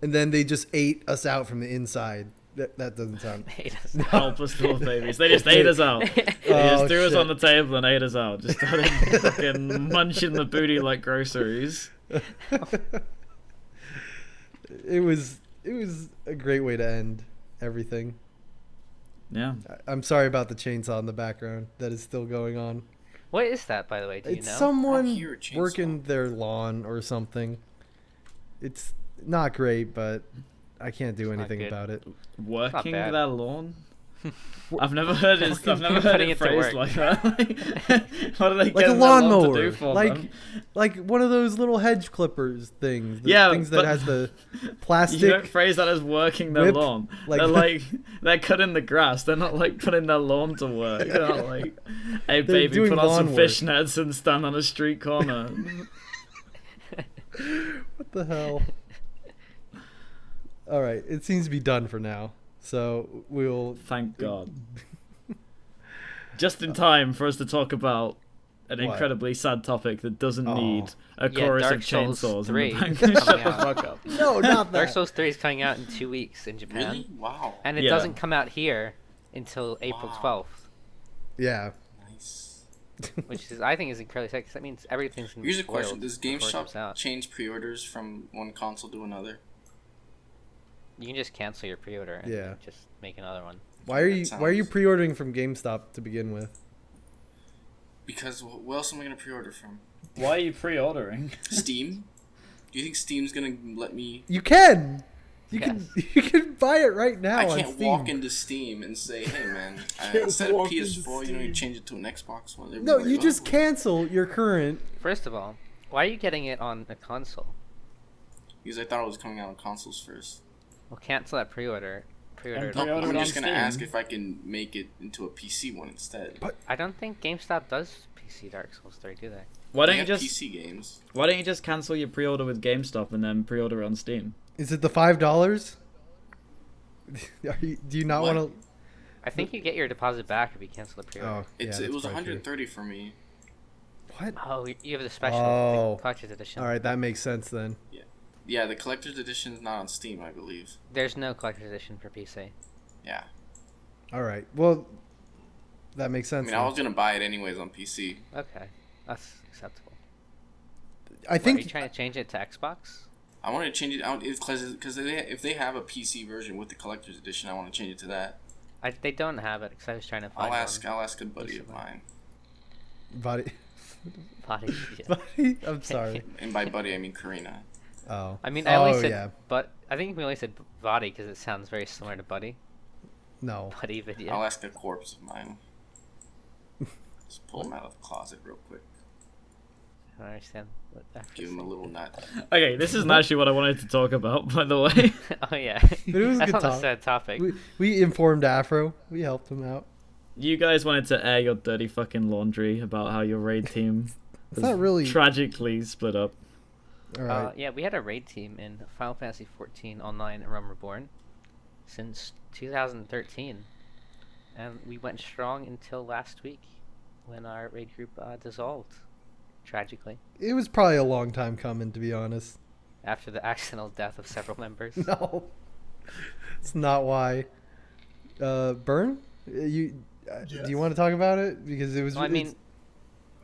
And then they just ate us out from the inside. That doesn't sound... Helpless little babies. They just ate us out. They just threw us shit. on the table and ate us out. Just started fucking munching the booty like groceries. It was a great way to end everything. Yeah. I'm sorry about the chainsaw in the background. That is still going on. What is that, by the way? Do you It's know? someone I hear a chainsaw. working their lawn or something. It's not great, but I can't do It's not anything good. about it. Working bad. their lawn? I've never heard it Putting it to phrased work. like that. What are they Like a getting their lawn to lawnmower, do for them? like one of those little hedge clippers things. The Yeah, things that but has the You plastic. don't phrase that as working their whip, lawn. like- They're cutting the grass. They're not like putting their lawn to work. They're not like, hey They're baby, doing put on some lawn work. fishnets and stand on a street corner. What the hell? All right, it seems to be done for now. So we'll. Thank God. Just in time for us to talk about an What? incredibly sad topic that doesn't Oh. need a Yeah, chorus Dark of Souls chainsaws 3 in the is background. Shut coming the out. fuck up. No, not Dark that. Souls 3 is coming out in 2 weeks in Japan, Really? Wow. and it Yeah. doesn't come out here until April Wow. 12th, Yeah. Nice. which is I think is incredibly sad 'cause that means everything's gonna be Here's a question: spoiled does before it comes GameStop out. change pre-orders from one console to another? You can just cancel your pre-order and Yeah. just make another one. Why are That you Why are you sounds- pre-ordering from GameStop to begin with? Because what else am I gonna pre-order from? Why are you pre-ordering? Steam? Do you think Steam's gonna let me? You can. You Yes. can. You can buy it right now I on can't Steam. walk into Steam and say, "Hey, man, Can't instead of walk PS4, into you Steam. change it to an Xbox One." They'd be No, like, you "Oh." just cancel your current. First of all, why are you getting it on a console? Because I thought it was coming out on consoles first. Well, cancel that pre-order. Pre-order. And it on pre-order I'm it on just gonna Steam. ask if I can make it into a PC one instead. I don't think GameStop does PC Dark Souls 3, do they? Why They don't you have just PC games? Why don't you just cancel your pre-order with GameStop and then pre-order it on Steam? Is it the $5? Do you not What? want to? I think you get your deposit back if you cancel the pre-order. Oh, yeah, It that's was probably true. 130 for me. What? Oh, you have the special Oh. the collector's edition. All right, that makes sense then. Yeah, the collector's edition is not on Steam, I believe. There's no collector's edition for PC. Yeah. All right. Well, that makes I sense. mean, I then. was gonna buy it anyways on PC. Okay, that's acceptable. I What, are you think. trying to change it to Xbox? I wanted to change it out because if they have a PC version with the collector's edition, I want to change it to that. They don't have it because I was trying to find I'll ask a buddy Recently. of mine, Body. one. Body, yeah. Body. I'm sorry. and by buddy I mean Karina. Oh. I mean, I only Oh, said, yeah. but I think we only said body because it sounds very similar to Buddy. No. Buddy video. I'll ask a corpse of mine. Just pull him out of the closet real quick. I don't understand what that Give him a little nut. Okay, this isn't actually what I wanted to talk about, by the way. Oh yeah. But it was a That's good not a talk. sad topic. We informed Afro. We helped him out. You guys wanted to air your dirty fucking laundry about how your raid team It's not really. tragically split up. All right. Yeah, we had a raid team in Final Fantasy XIV Online at Realm Reborn since 2013, and we went strong until last week when our raid group dissolved, tragically, It was probably a long time coming, to be honest. after the accidental death of several members. No. It's not why. Burn? You. Yes. Do you want to talk about it? Because it was. Well, I mean,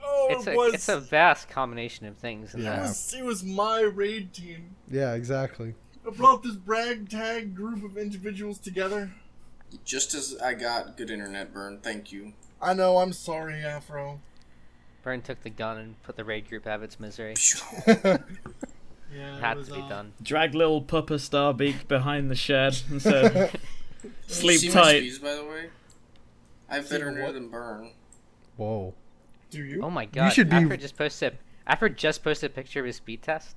Oh, it's a vast combination of things. And Yeah. it was my raid team. Yeah, exactly. I brought this ragtag group of individuals together. Just as I got good internet, Burn. Thank you. I know, I'm sorry, Afro. Burn took the gun and put the raid group out of its misery. Yeah, It had to be done. Drag little Puppa Starbeak behind the shed and said, sleep See my tight. speeds, by the way? I have better internet than Burn. Whoa. Do you? Oh my god! should be- Afro just posted a picture of his speed test.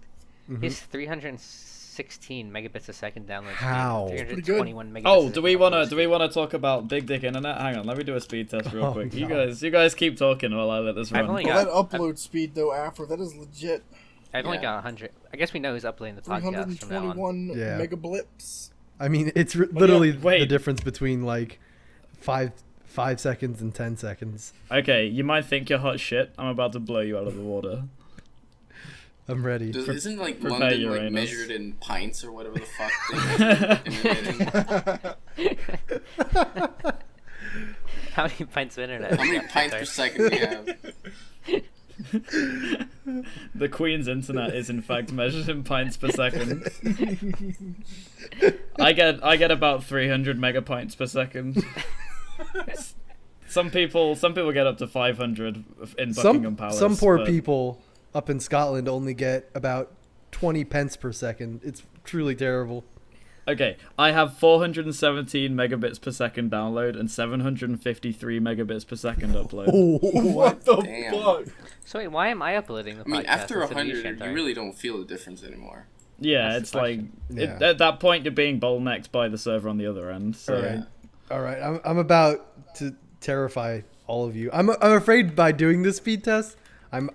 Mhm. He's 316 megabits a second download How? speed. Pretty good. 321 megabits. Oh, a do we second wanna upload do we speed. wanna talk about big dick internet? Hang on, let me do a speed test real Oh, quick. no. You guys keep talking while I let this I've run. only Well, got- that upload speed, though, Afro, that is legit. I've only Yeah. got 100. I guess we know who's uploading the podcast from now on. 321 Yeah. megablips. I mean, it's literally wait. the difference between like 5 seconds and 10 seconds. Okay, you might think you're hot shit. I'm about to blow you out of the water. I'm ready. Isn't like prepare London your like anus. measured in pints or whatever the fuck they measure internet in? How many pints of internet? How many pints per second do you have? The Queen's internet is in fact measured in pints per second. I get about 300 megapints per second. Some people get up to 500 in Buckingham Palace. Some poor but people up in Scotland only get about 20 pence per second. It's truly terrible. Okay, I have 417 megabits per second download and 753 megabits per second upload. What the Damn. fuck? So wait, why am I uploading the podcast? After instead of you, 100, you Shantai? really don't feel the difference anymore. Yeah, That's it's the like question. Yeah. at that point you're being bottlenecked by the server on the other end. So All right. All right. I'm about to terrify all of you. I'm afraid by doing this speed test, I'm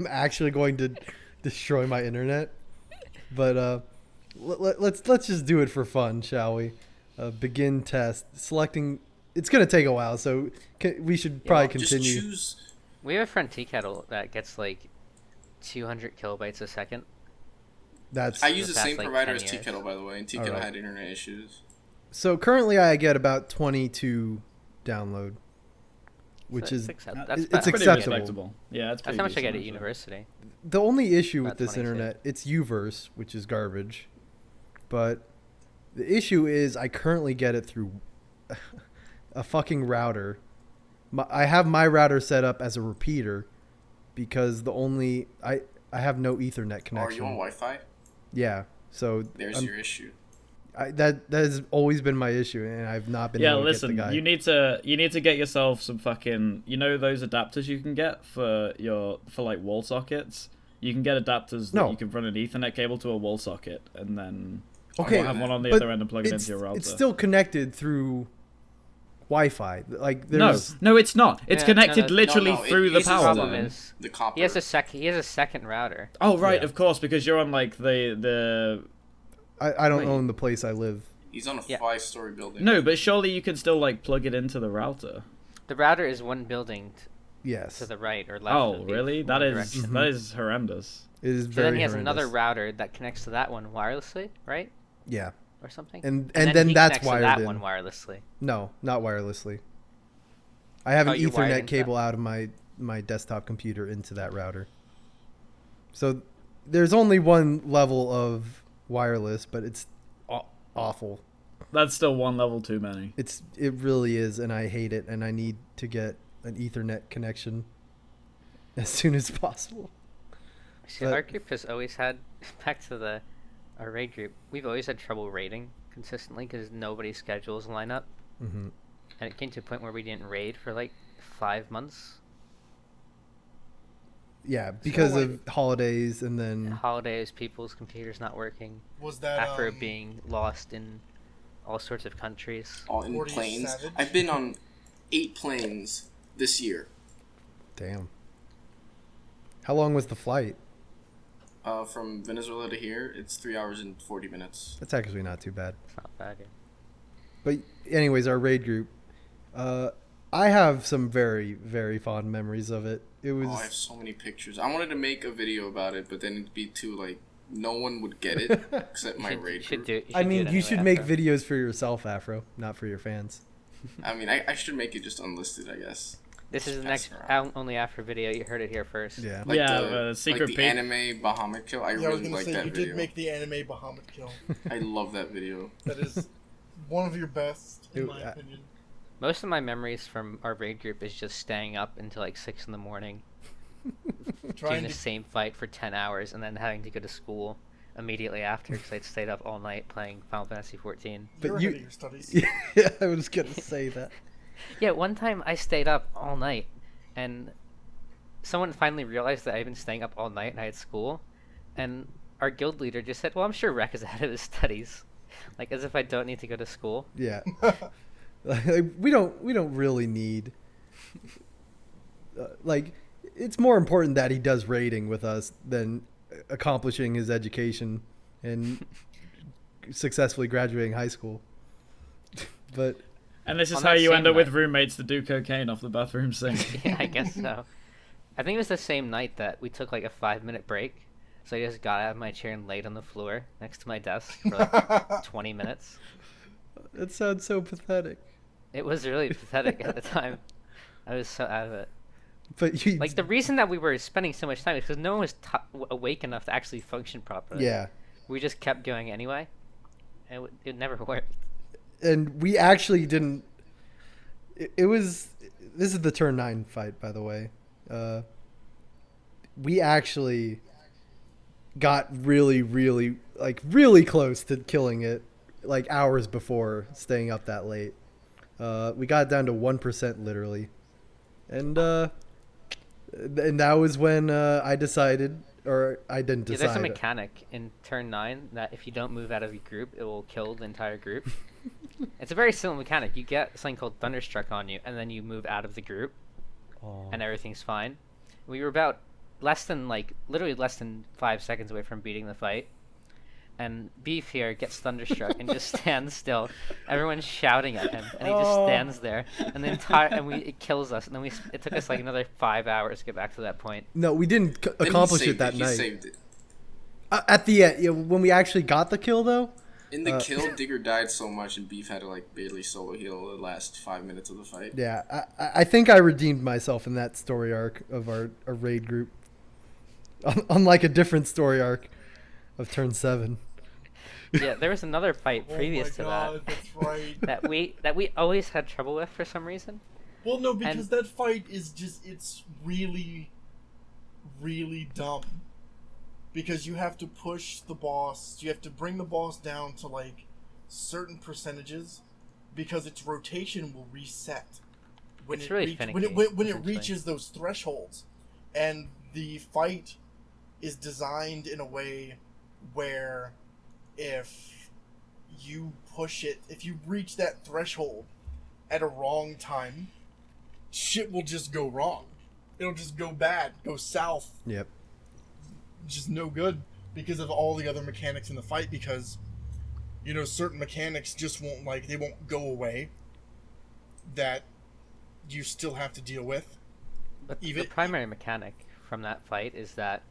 actually going to destroy my internet. But let's just do it for fun, shall we? Begin test. Selecting. It's gonna take a while, so we should probably continue. Just choose. We have a friend Tea Kettle that gets like 200 kilobytes a second. That's I use the past, same like, provider 10 as Tea years. Kettle, by the way, and Tea Kettle Alright. had internet issues. so currently I get about 22 download, which So is that's it's better. pretty acceptable. respectable. Yeah, it's That's pretty how much I get at decent, actually. university. The only issue with About this 22. internet, it's Uverse, which is garbage. But the issue is I currently get it through a fucking router. I have my router set up as a repeater because I have no Ethernet Are connection. you on Wi-Fi? Yeah, so There's your issue. that has always been my issue, and I've not been Yeah, able to listen, get the guy. you need to get yourself some fucking, those adapters you can get for like wall sockets. You can get adapters that No. you can run an Ethernet cable to a wall socket, and then Okay, have one on the but other end and plug it it's, into your router. it's still connected through Wi-Fi. Like no, there's it's not. It's Yeah, connected no, literally No, through the it's power problem line. is The copper. he has a second router. Oh right, Yeah. of course, because you're on like the. I don't Wait. own the place I live. He's on a Yeah. 5-story building. No, but surely you can still like plug it into the router. The router is one building Yes, to the right or left. Oh of the really? one That is direction. that is horrendous. it is So very then he has horrendous. another router that connects to that one wirelessly, right? Yeah, Or something. and then then he that's connects to wired that in. one wirelessly. No, not wirelessly. I have an Oh, you're wired Ethernet into cable out of my desktop computer into that router. So there's only one level of wireless, but it's awful. That's still one level too many. It really is, and I hate it, and I need to get an Ethernet connection as soon as possible. See, But- our group has always had, back to our raid group, we've always had trouble raiding consistently because nobody's schedules line up. Hmm. And it came to a point where we didn't raid for like 5 months. Yeah, because like- of holidays, and then Holidays, people's computers not working, Was that Afro being lost in all sorts of countries. All in 40 planes. Savage? I've been on 8 planes this year. damn. How long was the flight? From Venezuela to here, it's 3 hours and 40 minutes. That's actually not too bad. It's not bad. Yeah. But anyways, our raid group. I have some very, very fond memories of it. It was Oh, I have so many pictures. I wanted to make a video about it, but then it'd be too, like, no one would get it except my raid group. I mean, you should make video. videos for yourself, Afro, not for your fans. I mean, I should make it just unlisted, I guess. This is the Pass next it around. only Afro video. You heard it here first. Yeah. Like Yeah, the, secret like the peek. anime Bahamut kill. I Yeah, I was really gonna like say that you video. did make the anime Bahamut kill. I love that video. That is one of your best, in It- my opinion. Most of my memories from our raid group is just staying up until like 6 in the morning, doing Trying the to same fight for 10 hours, and then having to go to school immediately after because I'd stayed up all night playing Final Fantasy 14. But you're you- ahead of your studies. Yeah, I was gonna say that. Yeah, one time I stayed up all night, and someone finally realized that I'd been staying up all night and I had school, and our guild leader just said, "Well, I'm sure Rek is ahead of his studies," like as if I don't need to go to school. Yeah. Like, we don't really need. Like, it's more important that he does raiding with us than accomplishing his education and successfully graduating high school. But And this is On how that you same end up with night- roommates that do cocaine off the bathroom sink. Yeah, I guess so. I think it was the same night that we took like a 5-minute break. So I just got out of my chair and laid on the floor next to my desk for like 20 minutes. that sounds so pathetic. It was really pathetic at the time. I was so out of it. But you, Like the reason that we were spending so much time is because no one was awake enough to actually function properly. yeah, We just kept going anyway. And it never worked. and we actually didn't. It was. This is the turn 9 fight, by the way. We actually got really, really, like really close to killing it, like hours before staying up that late. We got down to 1% literally, and that was when I decided, or I didn't decide. There's a mechanic in turn 9 that if you don't move out of your group, it will kill the entire group. It's a very simple mechanic. You get something called Thunderstruck on you, and then you move out of the group, and everything's fine. We were about literally less than 5 seconds away from beating the fight, and Beef here gets Thunderstruck and just stands still. Everyone's shouting at him, and he just stands there, and it kills us. And then it took us like another 5 hours to get back to that point. No, we didn't accomplish it that night. He saved it. At the end, when we actually got the kill, though. In the kill, Digger died so much, and Beef had to like barely solo heal the last 5 minutes of the fight. Yeah, I think I redeemed myself in that story arc of our raid group. Unlike a different story arc of turn 7. Yeah, there was another fight previous to that. That's right. that we always had trouble with for some reason. Well, no, because that fight is it's really, really dumb. Because you have to push the boss, you have to bring the boss down to like certain percentages, because its rotation will reset when It's it really finicky, when it essentially. reaches those thresholds, and the fight is designed in a way where if you push it, if you reach that threshold at a wrong time, shit will just go wrong. It'll just go bad, go south. Yep. Just no good because of all the other mechanics in the fight, because certain mechanics just won't go away, that you still have to deal with. But the primary mechanic from that fight is that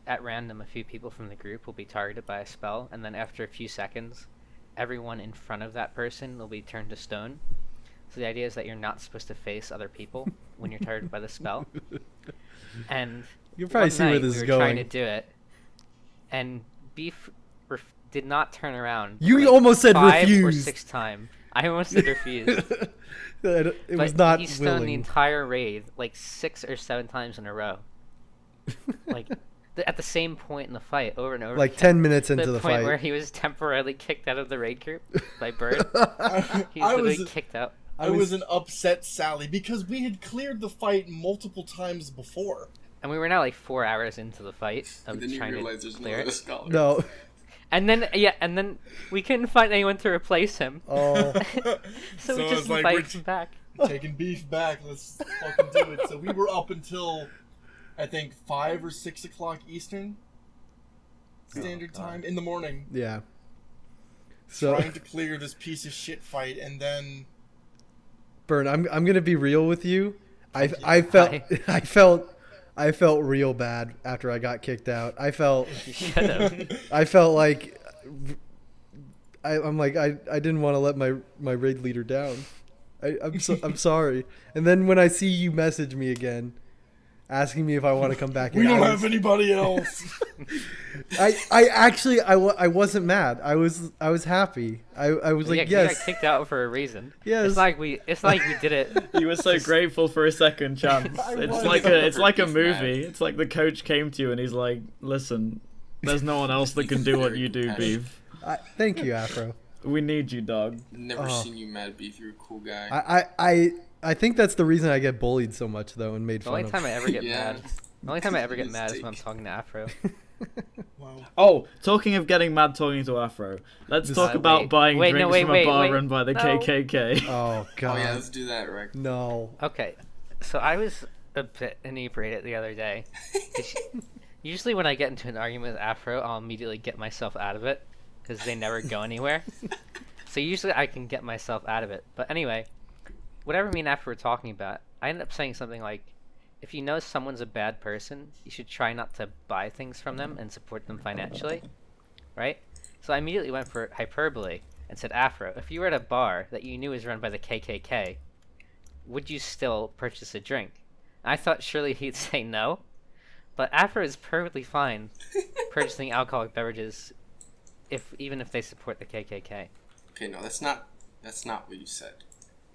at random a few people from the group will be targeted by a spell, and then after a few seconds everyone in front of that person will be turned to stone. So the idea is that you're not supposed to face other people when you're targeted by the spell. And you can probably see where this is going. Trying to do it, and Beef did not turn around. You almost said 5 refuse. or 6 times. I almost said refuse. It was not he stoned willing. the entire raid like 6 or 7 times in a row. Like at the same point in the fight, over and over. Like 10 minutes into the the point fight. where he was temporarily kicked out of the raid group by Bird. He was literally kicked out. I was an upset Sally because we had cleared the fight multiple times before. And we were now like 4 hours into the fight of And then you trying realize to there's clear no other it. scholar. No. And then we couldn't find anyone to replace him. Oh. So we So just it's like, invited him back. Taking Beef back, let's fucking do it. So we were up until, I think, 5 or 6 o'clock Eastern Standard Time in the morning, Yeah. So trying to clear this piece of shit fight, and then Bern, I'm gonna be real with you. I felt real bad after I got kicked out. I felt You should have. I felt like I'm like I didn't want to let my raid leader down. I'm sorry. And then when I see you message me again, asking me if I want to come back, we don't have anybody else. I wasn't mad. I was happy. I was like, You yes. got kicked out for a reason. Yes. It's like we did it. You were so grateful for a second chance. It's like a movie. It's like the coach came to you and he's like, "Listen, there's no one else that can do what you do, Beef. Thank you, Afro. We need you, dog." Never seen you mad, Beef. You're a cool guy. I think that's the reason I get bullied so much though and made The fun only of. time I ever get Yeah. mad. The only time I ever get mad is when I'm talking to Afro. Wow. Oh, talking of getting mad talking to Afro, let's talk about buying drinks from a bar run by the KKK. Oh god. Oh yeah, let's do that, Rick. No. Okay, so I was a bit inebriated the other day. Usually when I get into an argument with Afro, I'll immediately get myself out of it, because they never go anywhere. So usually I can get myself out of it. But anyway, whatever me and Afro were talking about, I ended up saying something like, if you know someone's a bad person, you should try not to buy things from them and support them financially, right? So I immediately went for hyperbole and said, Afro, if you were at a bar that you knew was run by the KKK, would you still purchase a drink? I thought surely he'd say no, but Afro is perfectly fine purchasing alcoholic beverages even if they support the KKK. Okay, no, that's not what you said.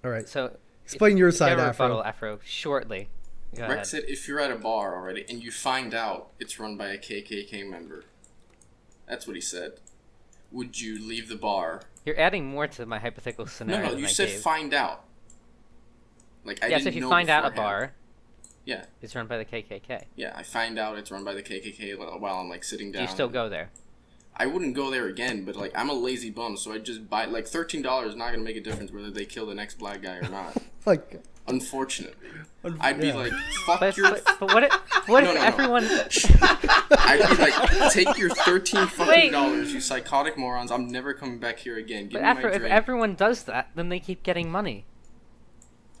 All right. So Explain your if you side, have a Afro. rebuttal, Afro, shortly. Go Rex ahead. said if you're at a bar already and you find out it's run by a KKK member, That's what he said. Would you leave the bar? You're adding more to my hypothetical scenario. No, you than I said gave. find out. Like, I Yes, didn't if you know find out a beforehand. bar, Yeah, it's run by the KKK. yeah, I find out it's run by the KKK while I'm, like, sitting Do down. you still go there? I wouldn't go there again, but, like, I'm a lazy bum, so I just buy, like, $13 is not gonna make a difference whether they kill the next black guy or not. Like, Unfortunately. I'd be like, fuck But, your... but what if, what No, if no, no. everyone... I'd be like, take your $13 fucking dollars, you psychotic morons. I'm never coming back here again. Give But me Afro, my if drink. everyone does that, then they keep getting money.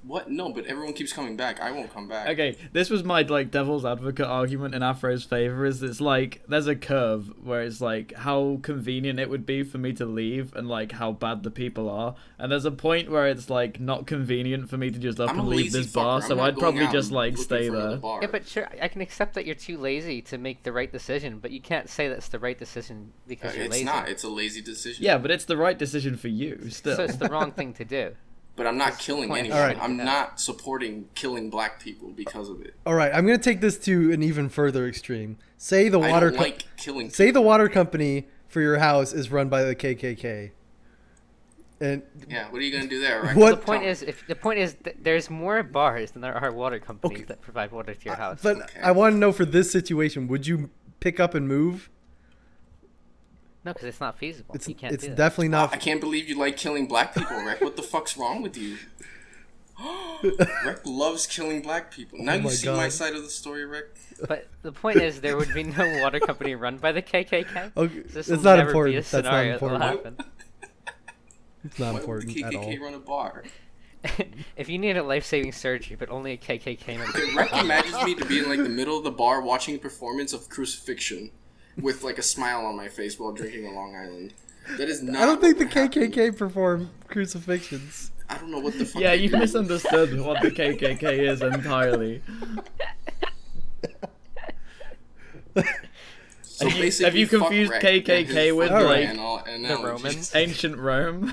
What? No, but everyone keeps coming back. I won't come back. Okay, this was my like devil's advocate argument in Afro's favor. Is it's like there's a curve where it's like how convenient it would be for me to leave and like how bad the people are, and there's a point where it's like not convenient for me to just up I'm a and leave lazy this bar. fucker. I'm So not I'd going probably out just and like looking stay for another there. bar. Yeah, but sure, I can accept that you're too lazy to make the right decision, but you can't say that's the right decision because you're It's lazy. not. It's a lazy decision. Yeah, but it's the right decision for you still. So it's the wrong thing to do. But I'm not killing point. anyone. Alright. I'm not supporting killing black people because of it. all right, I'm gonna take this to an even further extreme. Say the I water, don't like killing say people. the water company for your house is run by the KKK, and Yeah, what are you gonna do there, right? What- The point is, there's more bars than there are water companies Okay. that provide water to your house. but Okay. I want to know for this situation, would you pick up and move? No, because it's not feasible. It's You can't it's do that. definitely I not. can't believe you like killing black people, Rek. What the fuck's wrong with you? Rek loves killing black people. Now Oh you my see my God. side of the story, Rek. But the point is, there would be no water company run by the KKK. Okay, This it's will not never important. be a That's not scenario that will important. happen. It's not Why would the important at all. KKK run a bar? If you need a life-saving surgery, but only a KKK member. Rek imagines me to be in like the middle of the bar watching a performance of Crucifixion with like a smile on my face while drinking a Long Island. That is not. I don't think the what would happen. KKK perform crucifixions. I don't know what the fuck. Yeah, they you do. misunderstood what the KKK is entirely. So Have you basically, fuck confused Rek KKK and with, his like, analogies. Romans? Ancient Rome?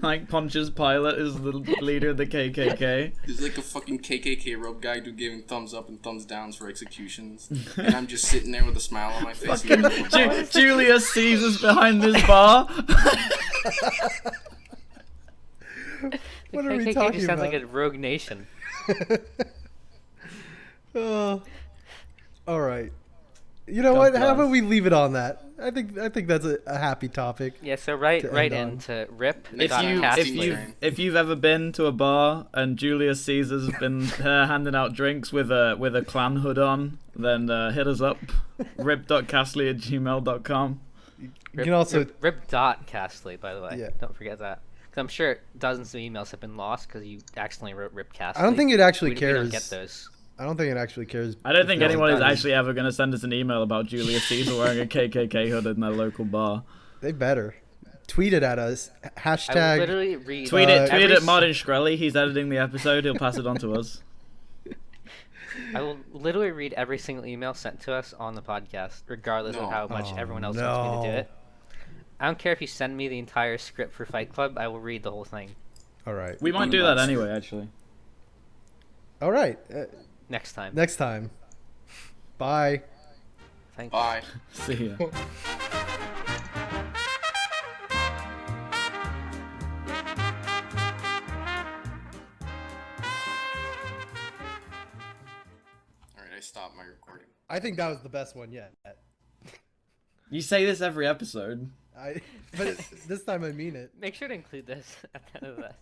Like Pontius Pilate is the leader of the KKK. There's like a fucking KKK rope guy who giving thumbs up and thumbs downs for executions, and I'm just sitting there with a smile on my face. Julius Caesar's behind this bar. The What are we KKK talking just sounds like about? a rogue nation. Oh. All right. You know God what? How bless. about we leave it on that? I think that's a happy topic. Yeah, so write To right end on. into rip. If dot you- cast if later. you- If you've ever been to a bar and Julius Caesar's been handing out drinks with a clan hood on, then hit us up. rip.castley@gmail.com. You can also rip dot Castley, by the way. Yeah. Don't forget that. Because I'm sure dozens of emails have been lost because you accidentally wrote rip Castley. I don't think it actually we cares. don't get those. I don't think it actually cares. I don't think if anyone is that actually ever going to send us an email about Julius Caesar wearing a KKK hood in their local bar. They better tweet it at us. I will Hashtag. literally read. Tweet it every at Martin Shkreli. He's editing the episode. He'll pass it on to us. I will literally read every single email sent to us on the podcast, regardless No. of how much Oh, everyone else wants me to do no. it. I don't care if you send me the entire script for Fight Club. I will read the whole thing All right. We might do that anyway, actually. All right. next time. Next time. Bye. Thank you. Bye. See ya. All right, I stopped my recording. I think that was the best one yet. You say this every episode. But this time I mean it. Make sure to include this at the end of that.